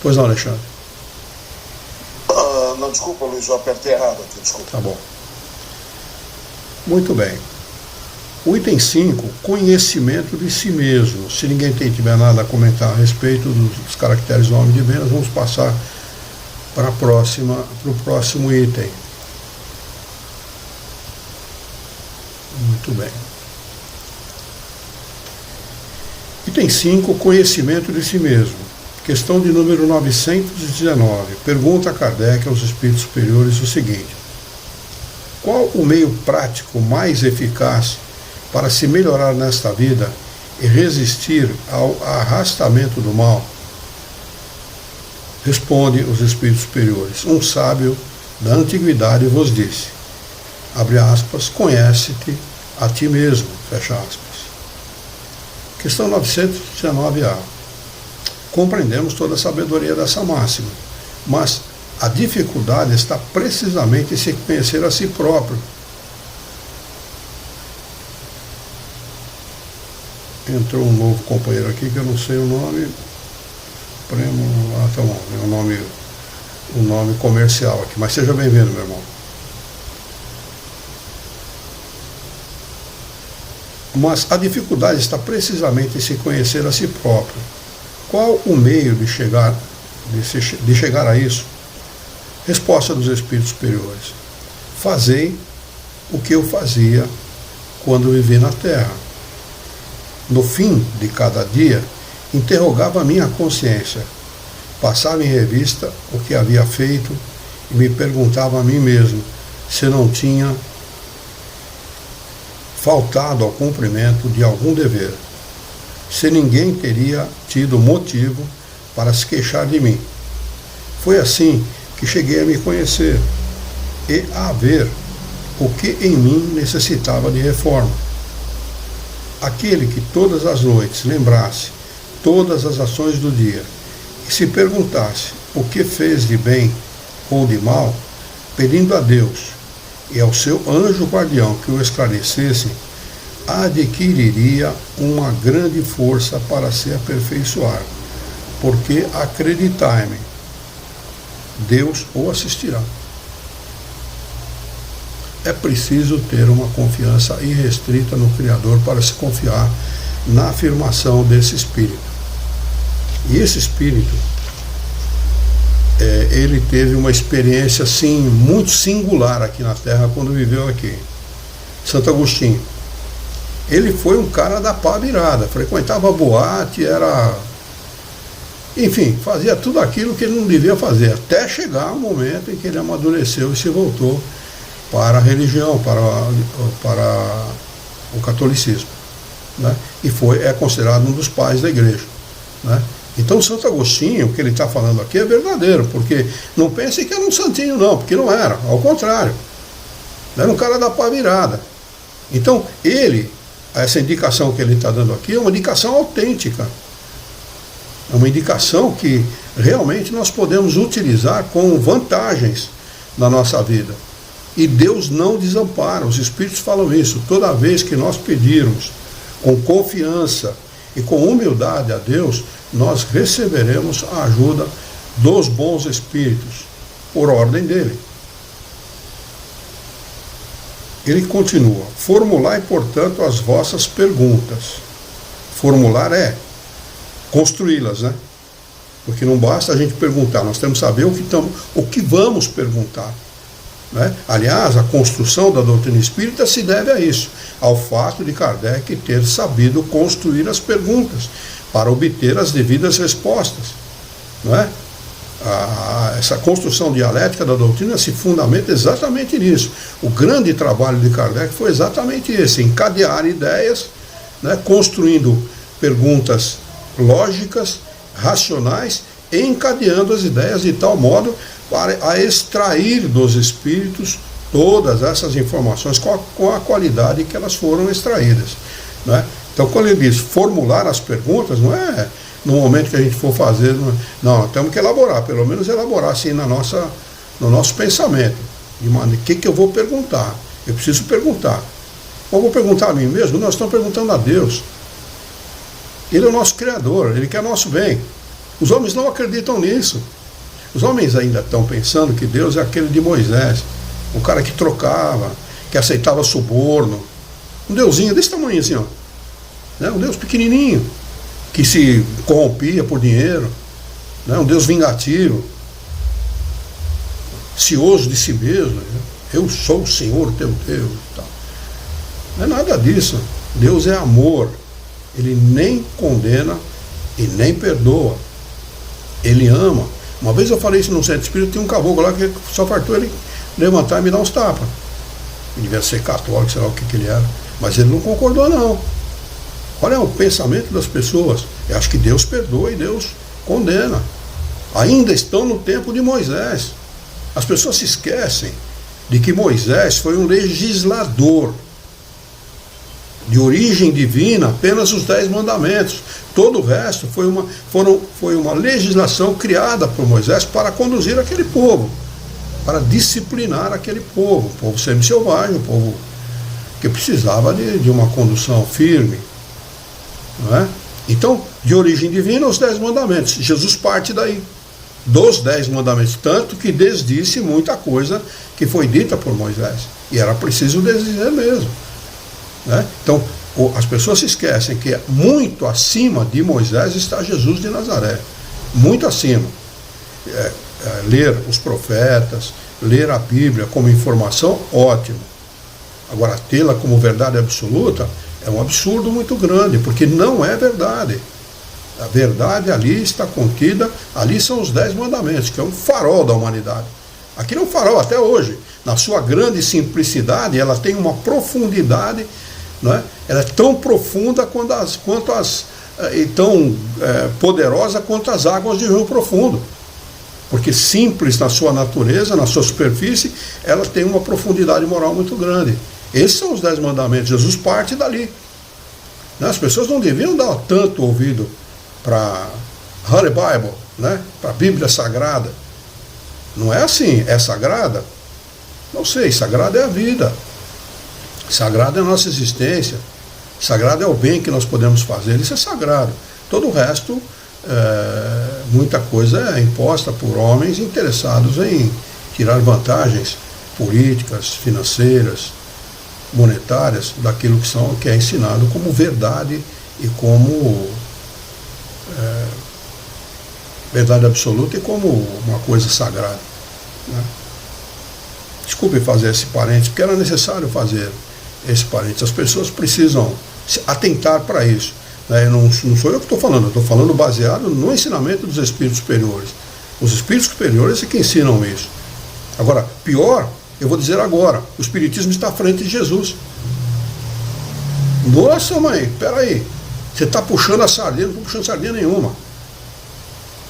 Pois não, Alexandre? Não, desculpa, Luiz, eu apertei errado aqui, desculpa. Tá bom. Muito bem. O item 5, conhecimento de si mesmo. Se ninguém tiver nada a comentar a respeito dos caracteres do homem de bem, nós vamos passar para o próximo item. Muito bem. Item 5, conhecimento de si mesmo. Questão de número 919. Pergunta a Kardec aos espíritos superiores o seguinte: qual o meio prático mais eficaz para se melhorar nesta vida e resistir ao arrastamento do mal? Responde os espíritos superiores: um sábio da antiguidade vos disse, abre aspas, conhece-te a ti mesmo, fecha aspas. Questão 919A. Compreendemos toda a sabedoria dessa máxima, mas a dificuldade está precisamente em se conhecer a si próprio. Entrou um novo companheiro aqui que eu não sei o nome. Tá bom, é o nome comercial aqui, mas seja bem-vindo, meu irmão. Mas a dificuldade está precisamente em se conhecer a si próprio. Qual o meio de chegar a isso? Resposta dos espíritos superiores: fazei o que eu fazia quando vivi na Terra. No fim de cada dia, interrogava a minha consciência, passava em revista o que havia feito e me perguntava a mim mesmo se não tinha faltado ao cumprimento de algum dever. se ninguém teria tido motivo para se queixar de mim. Foi assim que cheguei a me conhecer e a ver o que em mim necessitava de reforma. Aquele que todas as noites lembrasse todas as ações do dia e se perguntasse o que fez de bem ou de mal, pedindo a Deus e ao seu anjo guardião que o esclarecesse, adquiriria uma grande força para se aperfeiçoar, porque acreditai-me, Deus o assistirá. É preciso ter uma confiança irrestrita no Criador para se confiar na afirmação desse Espírito. E esse Espírito, ele teve uma experiência assim, muito singular aqui na Terra quando viveu aqui. Santo Agostinho. Ele foi um cara da pá virada, frequentava boate, enfim, fazia tudo aquilo que ele não devia fazer, até chegar o momento em que ele amadureceu e se voltou para a religião, para o catolicismo, né? E é considerado um dos pais da igreja, né? Então Santo Agostinho, o que ele está falando aqui é verdadeiro, porque não pense que era um santinho não, porque não era, ao contrário, era um cara da pá virada. Então essa indicação que ele está dando aqui é uma indicação autêntica, é uma indicação que realmente nós podemos utilizar com vantagens na nossa vida. E Deus não desampara, os Espíritos falam isso, toda vez que nós pedirmos com confiança e com humildade a Deus, nós receberemos a ajuda dos bons Espíritos, por ordem dele. Ele continua, formulai, portanto, as vossas perguntas. Formular é construí-las, né? Porque não basta a gente perguntar, nós temos que saber o que vamos perguntar, né? Aliás, a construção da doutrina espírita se deve a isso, ao fato de Kardec ter sabido construir as perguntas para obter as devidas respostas, não é? Essa construção dialética da doutrina se fundamenta exatamente nisso. O grande trabalho de Kardec foi exatamente esse, encadear ideias, né, construindo perguntas lógicas, racionais, e encadeando as ideias de tal modo para extrair dos espíritos todas essas informações com a qualidade que elas foram extraídas, né? Então, quando ele diz formular as perguntas, não é no momento que a gente for fazer, não, temos que elaborar, pelo menos elaborar assim no nosso pensamento, de maneira, o que eu vou perguntar? Eu preciso perguntar. Ou vou perguntar a mim mesmo? Nós estamos perguntando a Deus. Ele é o nosso Criador, Ele quer nosso bem. Os homens não acreditam nisso. Os homens ainda estão pensando que Deus é aquele de Moisés, o cara que trocava, que aceitava suborno, um deusinho desse tamanho assim, ó, né? Um Deus pequenininho, que se corrompia por dinheiro, né? Um Deus vingativo, cioso de si mesmo, né? Eu sou o Senhor teu Deus. Tal. Não é nada disso. Deus é amor. Ele nem condena e nem perdoa. Ele ama. Uma vez eu falei isso no centro espírita, tinha um caboclo lá que só fartou ele levantar e me dar uns tapas. Ele devia ser católico, sei lá o que ele era. Mas ele não concordou, não. Olha o pensamento das pessoas. Eu acho que Deus perdoa e Deus condena. Ainda estão no tempo de Moisés. As pessoas se esquecem de que Moisés foi um legislador de origem divina, apenas os 10 mandamentos. Todo o resto foi uma legislação criada por Moisés para conduzir aquele povo, para disciplinar aquele povo, um povo semi-selvagem, um povo que precisava de uma condução firme, não é? Então, de origem divina, os 10 mandamentos. Jesus parte daí, dos 10 mandamentos, tanto que desdisse muita coisa que foi dita por Moisés, e era preciso desdizer mesmo, né? Então, as pessoas se esquecem que muito acima de Moisés está Jesus de Nazaré, muito acima. Ler os profetas, ler a Bíblia como informação, ótimo. Agora, tê-la como verdade absoluta é um absurdo muito grande, porque não é verdade. A verdade ali está contida, ali são os 10 mandamentos, que é um farol da humanidade. Aquilo é um farol até hoje. Na sua grande simplicidade, ela tem uma profundidade, não é? Ela é tão profunda quanto as e tão poderosa quanto as águas de rio profundo. Porque simples na sua natureza, na sua superfície, ela tem uma profundidade moral muito grande. Esses são os 10 mandamentos. Jesus parte dali. As pessoas não deviam dar tanto ouvido para Holy Bible, né? Para a Bíblia Sagrada. Não é assim. É sagrada? Não sei. Sagrada é a vida. Sagrada é a nossa existência. Sagrado é o bem que nós podemos fazer. Isso é sagrado. Todo o resto, muita coisa é imposta por homens interessados em tirar vantagens políticas, financeiras, monetárias daquilo que é ensinado como verdade e como verdade absoluta e como uma coisa sagrada, né? Desculpe fazer esse parênteses, porque era necessário fazer esse parênteses. As pessoas precisam se atentar para isso, né? Não sou eu que estou falando, eu estou falando baseado no ensinamento dos espíritos superiores. Os espíritos superiores é que ensinam isso. Agora, pior, eu vou dizer agora, o Espiritismo está à frente de Jesus. Nossa, mãe, peraí, você está puxando a sardinha, não estou puxando sardinha nenhuma.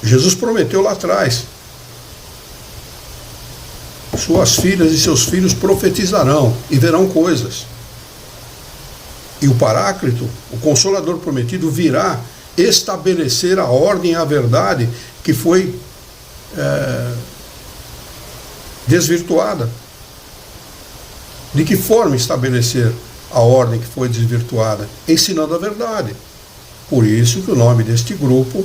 Jesus prometeu lá atrás: suas filhas e seus filhos profetizarão e verão coisas. E o Paráclito, o Consolador prometido, virá estabelecer a ordem e a verdade que foi desvirtuada. De que forma estabelecer a ordem que foi desvirtuada? Ensinando a verdade. Por isso que o nome deste grupo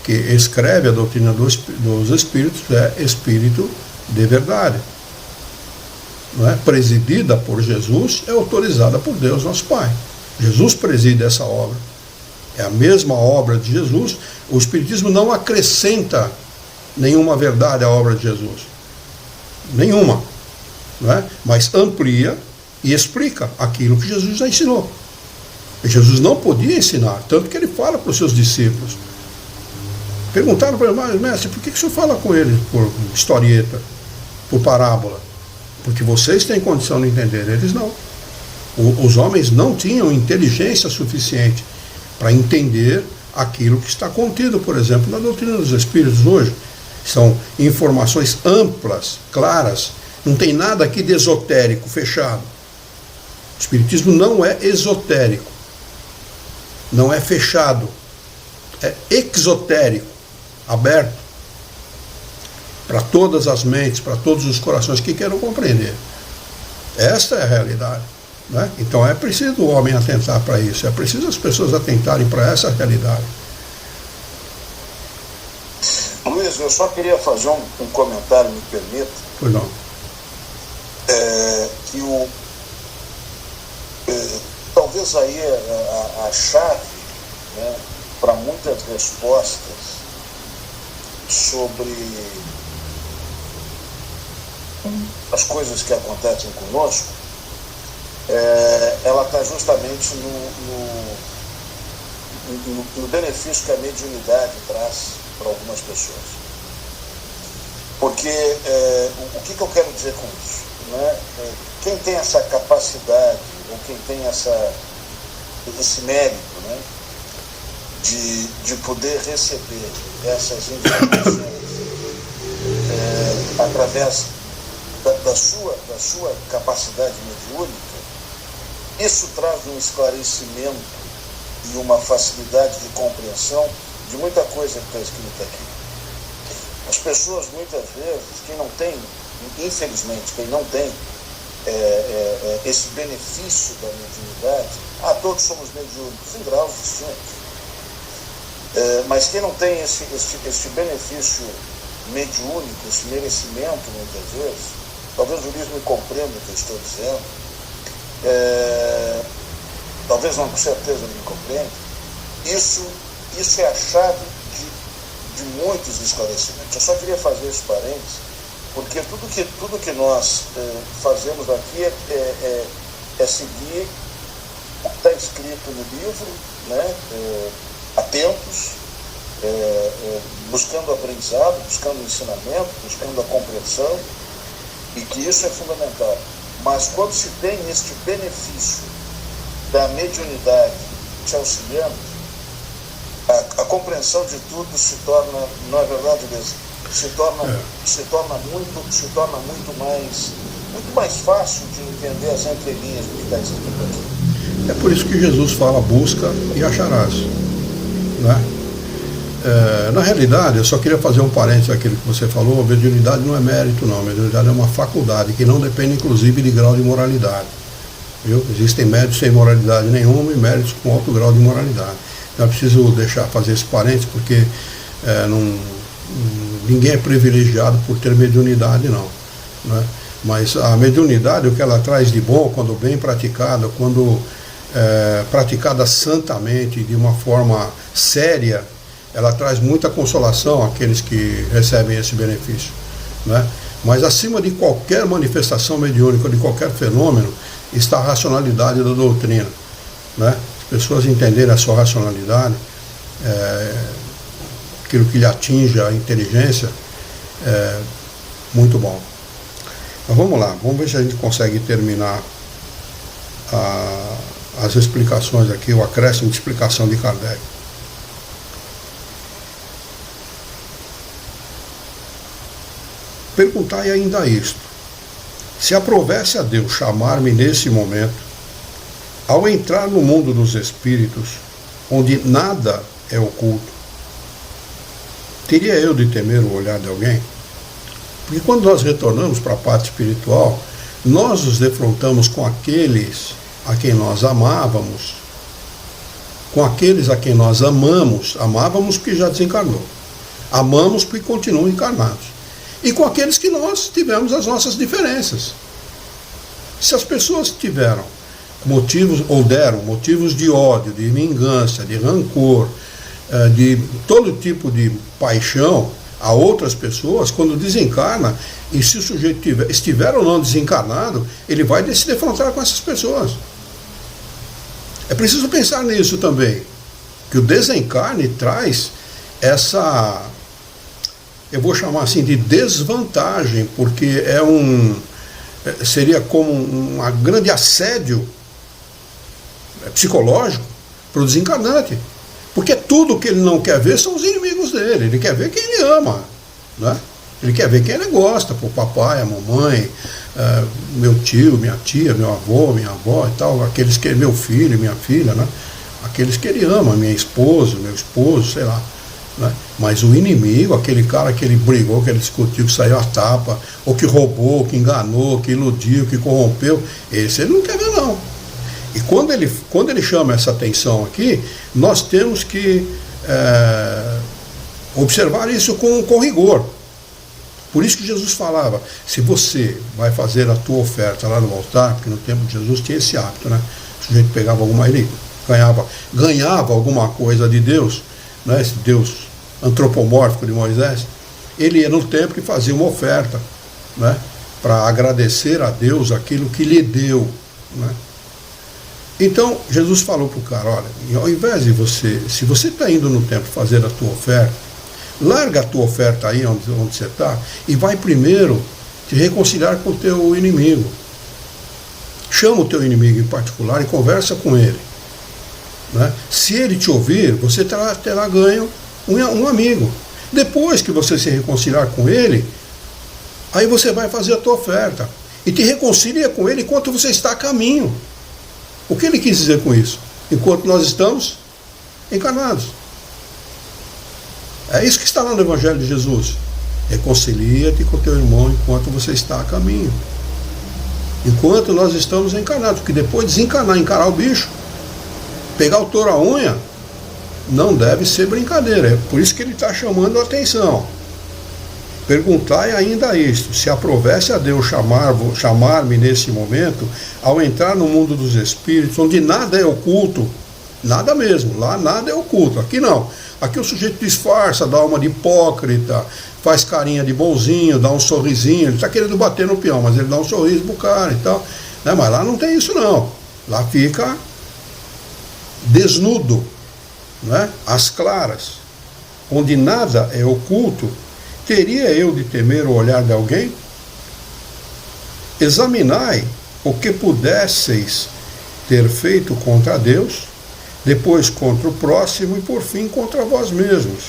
que escreve a doutrina dos Espíritos é Espírito de Verdade. Não é? Presidida por Jesus, é autorizada por Deus, nosso Pai. Jesus preside essa obra. É a mesma obra de Jesus. O Espiritismo não acrescenta nenhuma verdade à obra de Jesus. Nenhuma. Não é? Mas amplia e explica aquilo que Jesus já ensinou. E Jesus não podia ensinar, tanto que ele fala para os seus discípulos. Perguntaram para ele: mas, mestre, por que o senhor fala com ele por historieta, por parábola? Porque vocês têm condição de entender, eles não. Os homens não tinham inteligência suficiente para entender aquilo que está contido, por exemplo, na doutrina dos Espíritos hoje. São informações amplas, claras, não tem nada aqui de esotérico, fechado. O Espiritismo não é esotérico, não é fechado, é exotérico, aberto para todas as mentes, para todos os corações que queiram compreender. Esta é a realidade, né? Então é preciso o homem atentar para isso, é preciso as pessoas atentarem para essa realidade. Luiz, eu só queria fazer um comentário, me permita. Pois não. Que talvez aí a chave, né, para muitas respostas sobre as coisas que acontecem conosco, ela está justamente no benefício que a mediunidade traz para algumas pessoas. Porque o que eu quero dizer com isso? Né? Quem tem essa capacidade, ou quem tem esse mérito, né, de poder receber essas informações através da sua capacidade mediúnica, isso traz um esclarecimento e uma facilidade de compreensão de muita coisa que está escrita aqui. As pessoas, muitas vezes, quem não tem, infelizmente, quem não tem esse benefício da mediunidade, todos somos mediúnicos em graus distintos, mas quem não tem esse benefício mediúnico, esse merecimento, muitas vezes, talvez o Luiz me compreenda o que eu estou dizendo, talvez não, com certeza ele me compreende, isso é a chave de muitos esclarecimentos. Eu só queria fazer esse parênteses, porque tudo que nós fazemos aqui é seguir o que está escrito no livro, né? Atentos, buscando aprendizado, buscando ensinamento, buscando a compreensão, e que isso é fundamental. Mas quando se tem este benefício da mediunidade te auxiliando, a compreensão de tudo se torna, não é verdade, Deus? Se torna muito mais fácil de entender as entrelinhas do que está escrito aqui. É por isso que Jesus fala: busca e acharás, né? Na realidade, eu só queria fazer um parênteses àquilo que você falou. A mediunidade não é mérito, não. A mediunidade é uma faculdade que não depende, inclusive, de grau de moralidade. Viu? Existem méritos sem moralidade nenhuma e méritos com alto grau de moralidade. Então, eu preciso fazer esse parênteses, porque ninguém é privilegiado por ter mediunidade, não, né? Mas a mediunidade, o que ela traz de bom, quando bem praticada, quando praticada santamente, de uma forma séria, ela traz muita consolação àqueles que recebem esse benefício, né? Mas acima de qualquer manifestação mediúnica, de qualquer fenômeno, está a racionalidade da doutrina, né? As pessoas entenderem a sua racionalidade, aquilo que lhe atinge a inteligência, é muito bom. Mas vamos lá, vamos ver se a gente consegue terminar as explicações aqui, o acréscimo de explicação de Kardec. Perguntai ainda isto: se aprovesse a Deus chamar-me nesse momento, ao entrar no mundo dos espíritos, onde nada é oculto, teria eu de temer o olhar de alguém? Porque quando nós retornamos para a parte espiritual, nós nos defrontamos com aqueles a quem nós amávamos, com aqueles a quem nós amávamos porque já desencarnou, amamos porque continuam encarnados, e com aqueles que nós tivemos as nossas diferenças. Se as pessoas tiveram motivos, ou deram motivos de ódio, de vingança, de rancor, de todo tipo de paixão a outras pessoas, quando desencarna, e se o sujeito estiver ou não desencarnado, ele vai se defrontar com essas pessoas. É preciso pensar nisso também, que o desencarne traz essa, eu vou chamar assim de desvantagem, porque seria como um grande assédio psicológico para o desencarnante, porque tudo que ele não quer ver são os inimigos dele. Ele quer ver quem ele ama, né? Ele quer ver quem ele gosta, o papai, a mamãe, meu tio, minha tia, meu avô, minha avó e tal, aqueles que meu filho, minha filha, né? Aqueles que ele ama, minha esposa, meu esposo, sei lá, né? Mas o inimigo, aquele cara que ele brigou, que ele discutiu, que saiu a tapa, ou que roubou, que enganou, que iludiu, que corrompeu, esse ele não quer ver, não. E quando ele chama essa atenção aqui, nós temos que observar isso com rigor. Por isso que Jesus falava: se você vai fazer a tua oferta lá no altar, porque no tempo de Jesus tinha esse hábito, né? O sujeito pegava ele ganhava alguma coisa de Deus, né? Esse Deus antropomórfico de Moisés, ele ia no templo e fazia uma oferta, né? Para agradecer a Deus aquilo que lhe deu, né? Então Jesus falou para o cara: olha, ao invés de se você está indo no templo fazer a tua oferta, larga a tua oferta aí onde você está e vai primeiro te reconciliar com o teu inimigo. Chama o teu inimigo em particular e conversa com ele, né? Se ele te ouvir, você terá ganho um amigo. Depois que você se reconciliar com ele, aí você vai fazer a tua oferta e te reconcilia com ele enquanto você está a caminho. O que ele quis dizer com isso? Enquanto nós estamos encarnados. É isso que está lá no Evangelho de Jesus. Reconcilia-te com teu irmão enquanto você está a caminho. Enquanto nós estamos encarnados. Porque depois de desencarnar, encarar o bicho, pegar o touro à unha, não deve ser brincadeira. É por isso que ele está chamando a atenção. Perguntai ainda isto: se aprovesse a Deus chamar-me nesse momento, ao entrar no mundo dos espíritos, onde nada é oculto, nada mesmo, lá nada é oculto, aqui não. Aqui o sujeito disfarça, dá uma de hipócrita, faz carinha de bonzinho, dá um sorrisinho, ele está querendo bater no peão, mas ele dá um sorriso pro cara e tal, né? Mas lá não tem isso não, lá fica desnudo, né? Às claras, onde nada é oculto. Teria eu de temer o olhar de alguém? Examinai o que pudesseis ter feito contra Deus, depois contra o próximo e por fim contra vós mesmos.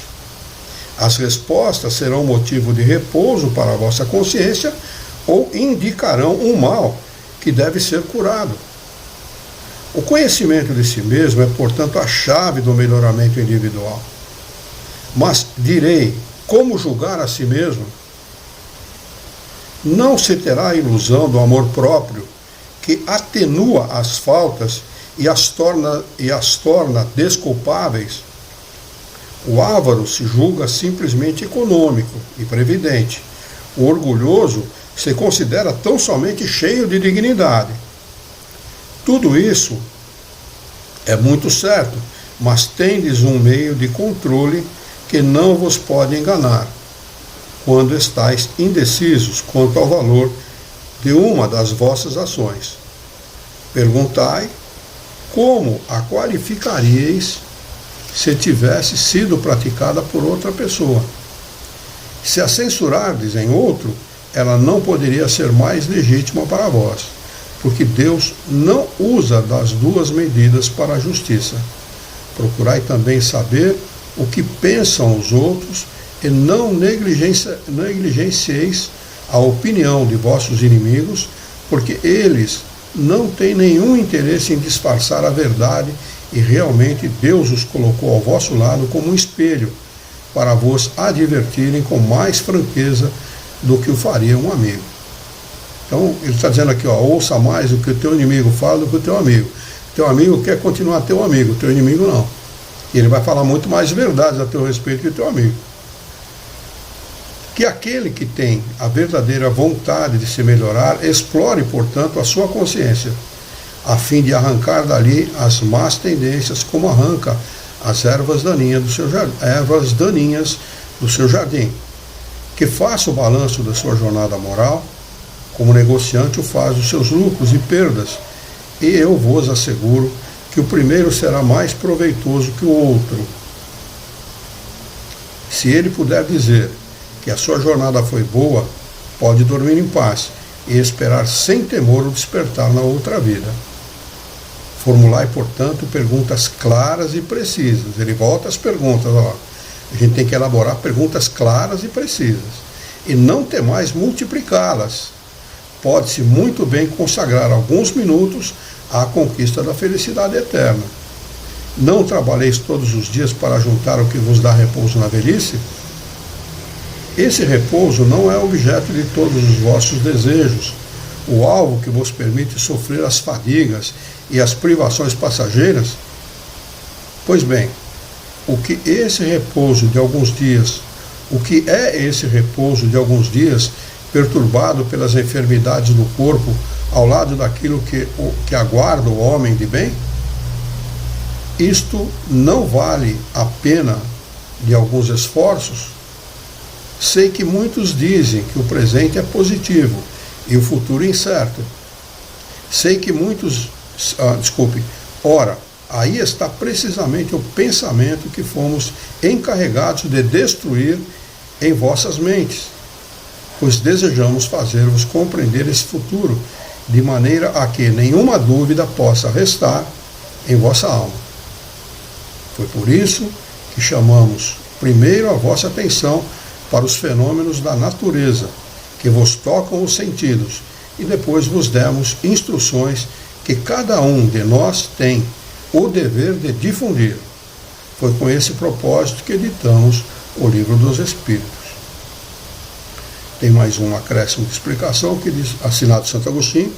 As respostas serão motivo de repouso para a vossa consciência ou indicarão um mal que deve ser curado. O conhecimento de si mesmo é, portanto, a chave do melhoramento individual. Mas direi, como julgar a si mesmo? Não se terá a ilusão do amor próprio, que atenua as faltas e as torna desculpáveis. O avaro se julga simplesmente econômico e previdente. O orgulhoso se considera tão somente cheio de dignidade. Tudo isso é muito certo, mas tendes um meio de controle que não vos pode enganar, quando estáis indecisos quanto ao valor de uma das vossas ações. Perguntai como a qualificaríeis se tivesse sido praticada por outra pessoa. Se a censurardes em outro, ela não poderia ser mais legítima para vós, porque Deus não usa das duas medidas para a justiça. Procurai também saber o que pensam os outros e não negligencieis a opinião de vossos inimigos, porque eles não têm nenhum interesse em disfarçar a verdade e realmente Deus os colocou ao vosso lado como um espelho para vos advertirem com mais franqueza do que o faria um amigo. Então, ele está dizendo aqui, ouça mais o que o teu inimigo fala do que o teu amigo. Teu amigo quer continuar teu amigo, teu inimigo não. E ele vai falar muito mais verdades a teu respeito que o teu amigo. Que aquele que tem a verdadeira vontade de se melhorar, explore, portanto, a sua consciência, a fim de arrancar dali as más tendências, como arranca as ervas daninhas do seu jardim. Que faça o balanço da sua jornada moral, como negociante o faz dos seus lucros e perdas, e eu vos asseguro que o primeiro será mais proveitoso que o outro. Se ele puder dizer que a sua jornada foi boa, pode dormir em paz e esperar sem temor o despertar na outra vida. Formulai, portanto, perguntas claras e precisas. Ele volta às perguntas, A gente tem que elaborar perguntas claras e precisas. E não temais multiplicá-las. Pode-se muito bem consagrar alguns minutos à conquista da felicidade eterna. Não trabalheis todos os dias para juntar o que vos dá repouso na velhice? Esse repouso não é objeto de todos os vossos desejos, o alvo que vos permite sofrer as fadigas e as privações passageiras? Pois bem, o que é esse repouso de alguns dias perturbado pelas enfermidades do corpo, ao lado daquilo que aguarda o homem de bem? Isto não vale a pena de alguns esforços? Sei que muitos dizem que o presente é positivo e o futuro incerto. Sei que muitos... Ora, aí está precisamente o pensamento que fomos encarregados de destruir em vossas mentes, pois desejamos fazer-vos compreender esse futuro, de maneira a que nenhuma dúvida possa restar em vossa alma. Foi por isso que chamamos primeiro a vossa atenção para os fenômenos da natureza, que vos tocam os sentidos, e depois vos demos instruções que cada um de nós tem o dever de difundir. Foi com esse propósito que editamos o Livro dos Espíritos. Tem mais um acréscimo de explicação que diz, assinado Santo Agostinho,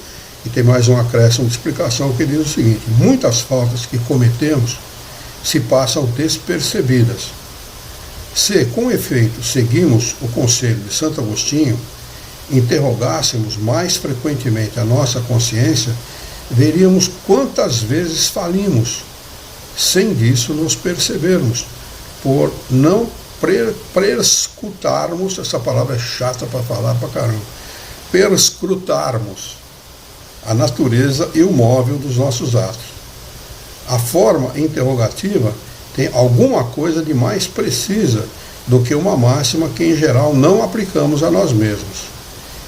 e tem mais um acréscimo de explicação que diz o seguinte: muitas faltas que cometemos se passam despercebidas. Se, com efeito, seguimos o conselho de Santo Agostinho, interrogássemos mais frequentemente a nossa consciência, veríamos quantas vezes falimos, sem disso nos percebermos, por não perscrutarmos, essa palavra é chata para falar para caramba, perscrutarmos a natureza e o móvel dos nossos atos. A forma interrogativa tem alguma coisa de mais precisa do que uma máxima que em geral não aplicamos a nós mesmos.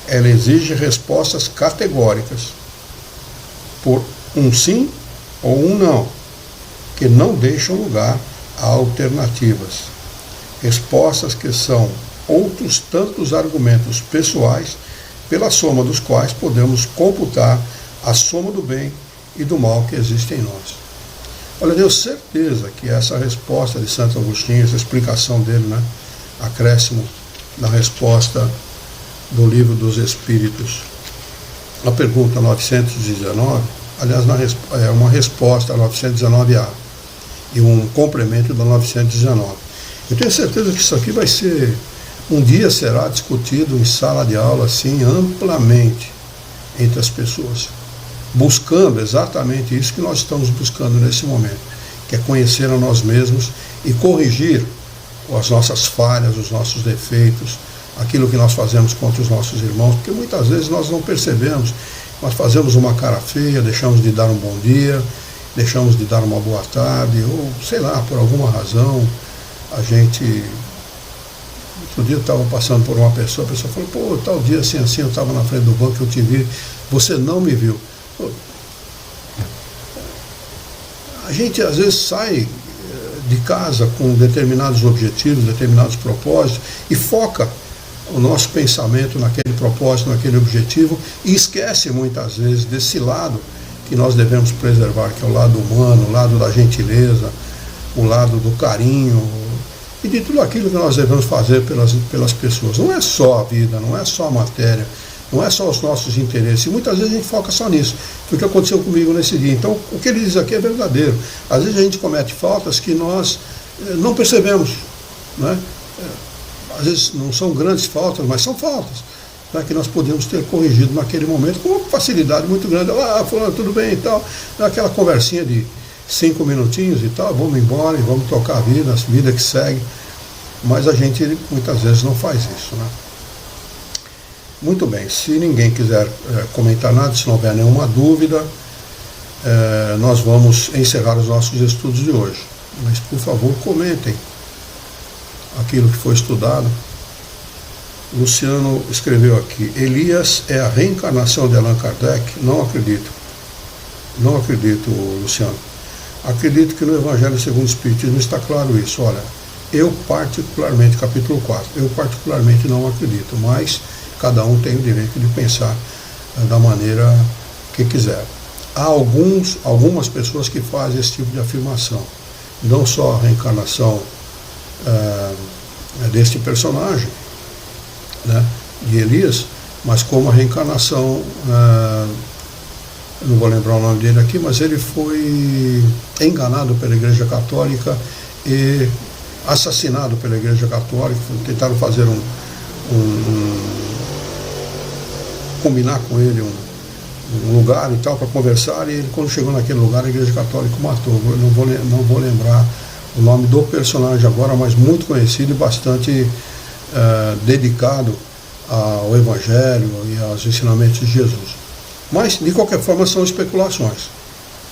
Ela exige respostas categóricas, por um sim ou um não, que não deixam lugar a alternativas. Respostas que são outros tantos argumentos pessoais, pela soma dos quais podemos computar a soma do bem e do mal que existe em nós. Olha, eu tenho certeza que essa resposta de Santo Agostinho, essa explicação dele, né, acréscimo na resposta do Livro dos Espíritos, a pergunta 919, aliás, é uma resposta a 919A e um complemento da 919. Eu tenho certeza que isso aqui vai ser, um dia será discutido em sala de aula, assim, amplamente entre as pessoas, buscando exatamente isso que nós estamos buscando nesse momento, que é conhecer a nós mesmos e corrigir as nossas falhas, os nossos defeitos, aquilo que nós fazemos contra os nossos irmãos, porque muitas vezes nós não percebemos, nós fazemos uma cara feia, deixamos de dar um bom dia, deixamos de dar uma boa tarde, ou sei lá, por alguma razão, a gente... Outro dia eu estava passando por uma pessoa, a pessoa falou, pô, tal dia assim, assim, eu estava na frente do banco, eu te vi, você não me viu. A gente às vezes sai de casa com determinados objetivos, determinados propósitos, e foca o nosso pensamento naquele propósito, naquele objetivo, e esquece muitas vezes desse lado que nós devemos preservar, que é o lado humano, o lado da gentileza, o lado do carinho, e de tudo aquilo que nós devemos fazer pelas pessoas. Não é só a vida, não é só a matéria, não é só os nossos interesses, e muitas vezes a gente foca só nisso. Foi o que aconteceu comigo nesse dia. Então, o que ele diz aqui é verdadeiro. Às vezes a gente comete faltas que nós não percebemos, né? Às vezes não são grandes faltas, mas são faltas, né, que nós podemos ter corrigido naquele momento com uma facilidade muito grande. Ah, fulano, tudo bem e tal, aquela conversinha de 5 minutinhos e tal, vamos embora e vamos tocar a vida que segue. Mas a gente muitas vezes não faz isso, né? Muito bem, se ninguém quiser comentar nada, se não houver nenhuma dúvida, nós vamos encerrar os nossos estudos de hoje. Mas, por favor, comentem aquilo que foi estudado. Luciano escreveu aqui, Elias é a reencarnação de Allan Kardec? Não acredito. Não acredito, Luciano. Acredito que no Evangelho segundo o Espiritismo está claro isso. Olha, eu particularmente, capítulo 4, eu particularmente não acredito, mas cada um tem o direito de pensar da maneira que quiser. Há algumas pessoas que fazem esse tipo de afirmação, não só a reencarnação deste personagem, né, de Elias, mas como a reencarnação, eu não vou lembrar o nome dele aqui, mas ele foi enganado pela Igreja Católica e assassinado pela Igreja Católica. Tentaram fazer combinar com ele um lugar e tal para conversar, e ele, quando chegou naquele lugar, a Igreja Católica o matou. Eu não vou lembrar o nome do personagem agora, mas muito conhecido e bastante dedicado ao Evangelho e aos ensinamentos de Jesus. Mas, de qualquer forma, são especulações,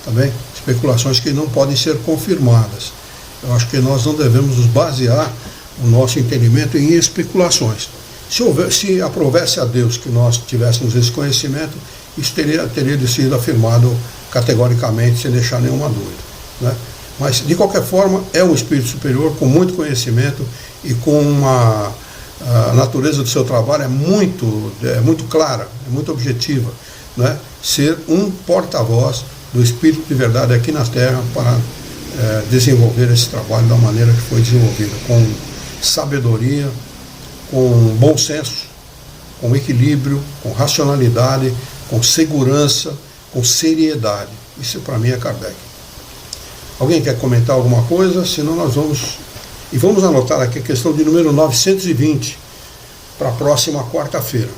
tá bem? Especulações que não podem ser confirmadas. Eu acho que nós não devemos nos basear o nosso entendimento em especulações. Se aprovesse a Deus que nós tivéssemos esse conhecimento, isso teria sido afirmado categoricamente, sem deixar nenhuma dúvida, né? Mas, de qualquer forma, é um espírito superior com muito conhecimento e com a natureza do seu trabalho é muito clara, é muito objetiva, né? Ser um porta-voz do Espírito de verdade aqui na Terra para desenvolver esse trabalho da maneira que foi desenvolvido, com sabedoria, com bom senso, com equilíbrio, com racionalidade, com segurança, com seriedade. Isso para mim é Kardec. Alguém quer comentar alguma coisa? Senão nós vamos anotar aqui a questão de número 920 para a próxima quarta-feira.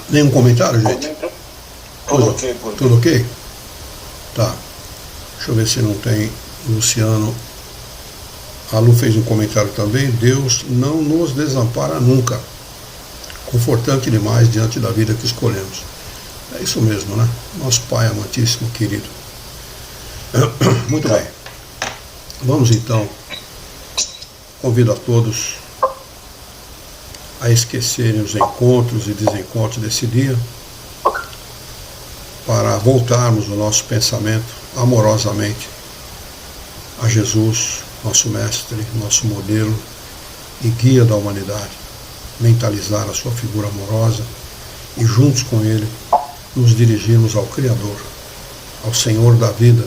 Nenhum comentário, gente? Tudo ok? Tá. Deixa eu ver se não tem. Luciano. A Lu fez um comentário também. Deus não nos desampara nunca. Confortante demais diante da vida que escolhemos. É isso mesmo, né? Nosso Pai amantíssimo, querido. Muito bem. Vamos então. Convido a todos a esquecerem os encontros e desencontros desse dia, para voltarmos o nosso pensamento amorosamente a Jesus, nosso mestre, nosso modelo e guia da humanidade, mentalizar a sua figura amorosa e juntos com ele nos dirigirmos ao Criador, ao Senhor da vida,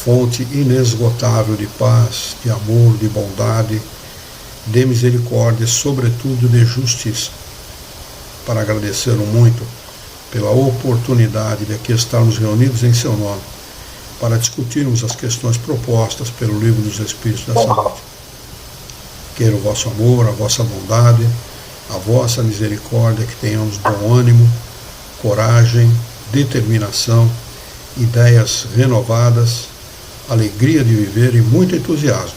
fonte inesgotável de paz, de amor, de bondade, de misericórdia e, sobretudo, de justiça, para agradecer-o muito pela oportunidade de aqui estarmos reunidos em seu nome, para discutirmos as questões propostas pelo Livro dos Espíritos dessa noite. Queira o vosso amor, a vossa bondade, a vossa misericórdia, que tenhamos bom ânimo, coragem, determinação, ideias renovadas, alegria de viver e muito entusiasmo,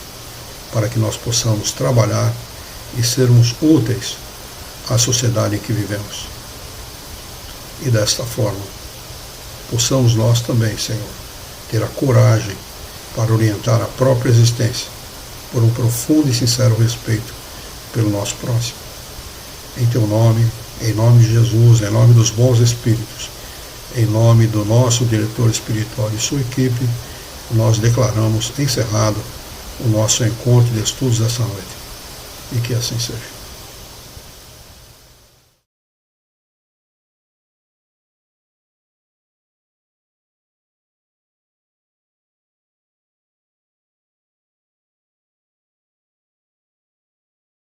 para que nós possamos trabalhar e sermos úteis à sociedade em que vivemos. E desta forma, possamos nós também, Senhor, ter a coragem para orientar a própria existência por um profundo e sincero respeito pelo nosso próximo. Em Teu nome, em nome de Jesus, em nome dos bons espíritos, em nome do nosso diretor espiritual e sua equipe, nós declaramos encerrado o nosso encontro de estudos dessa noite. E que assim seja.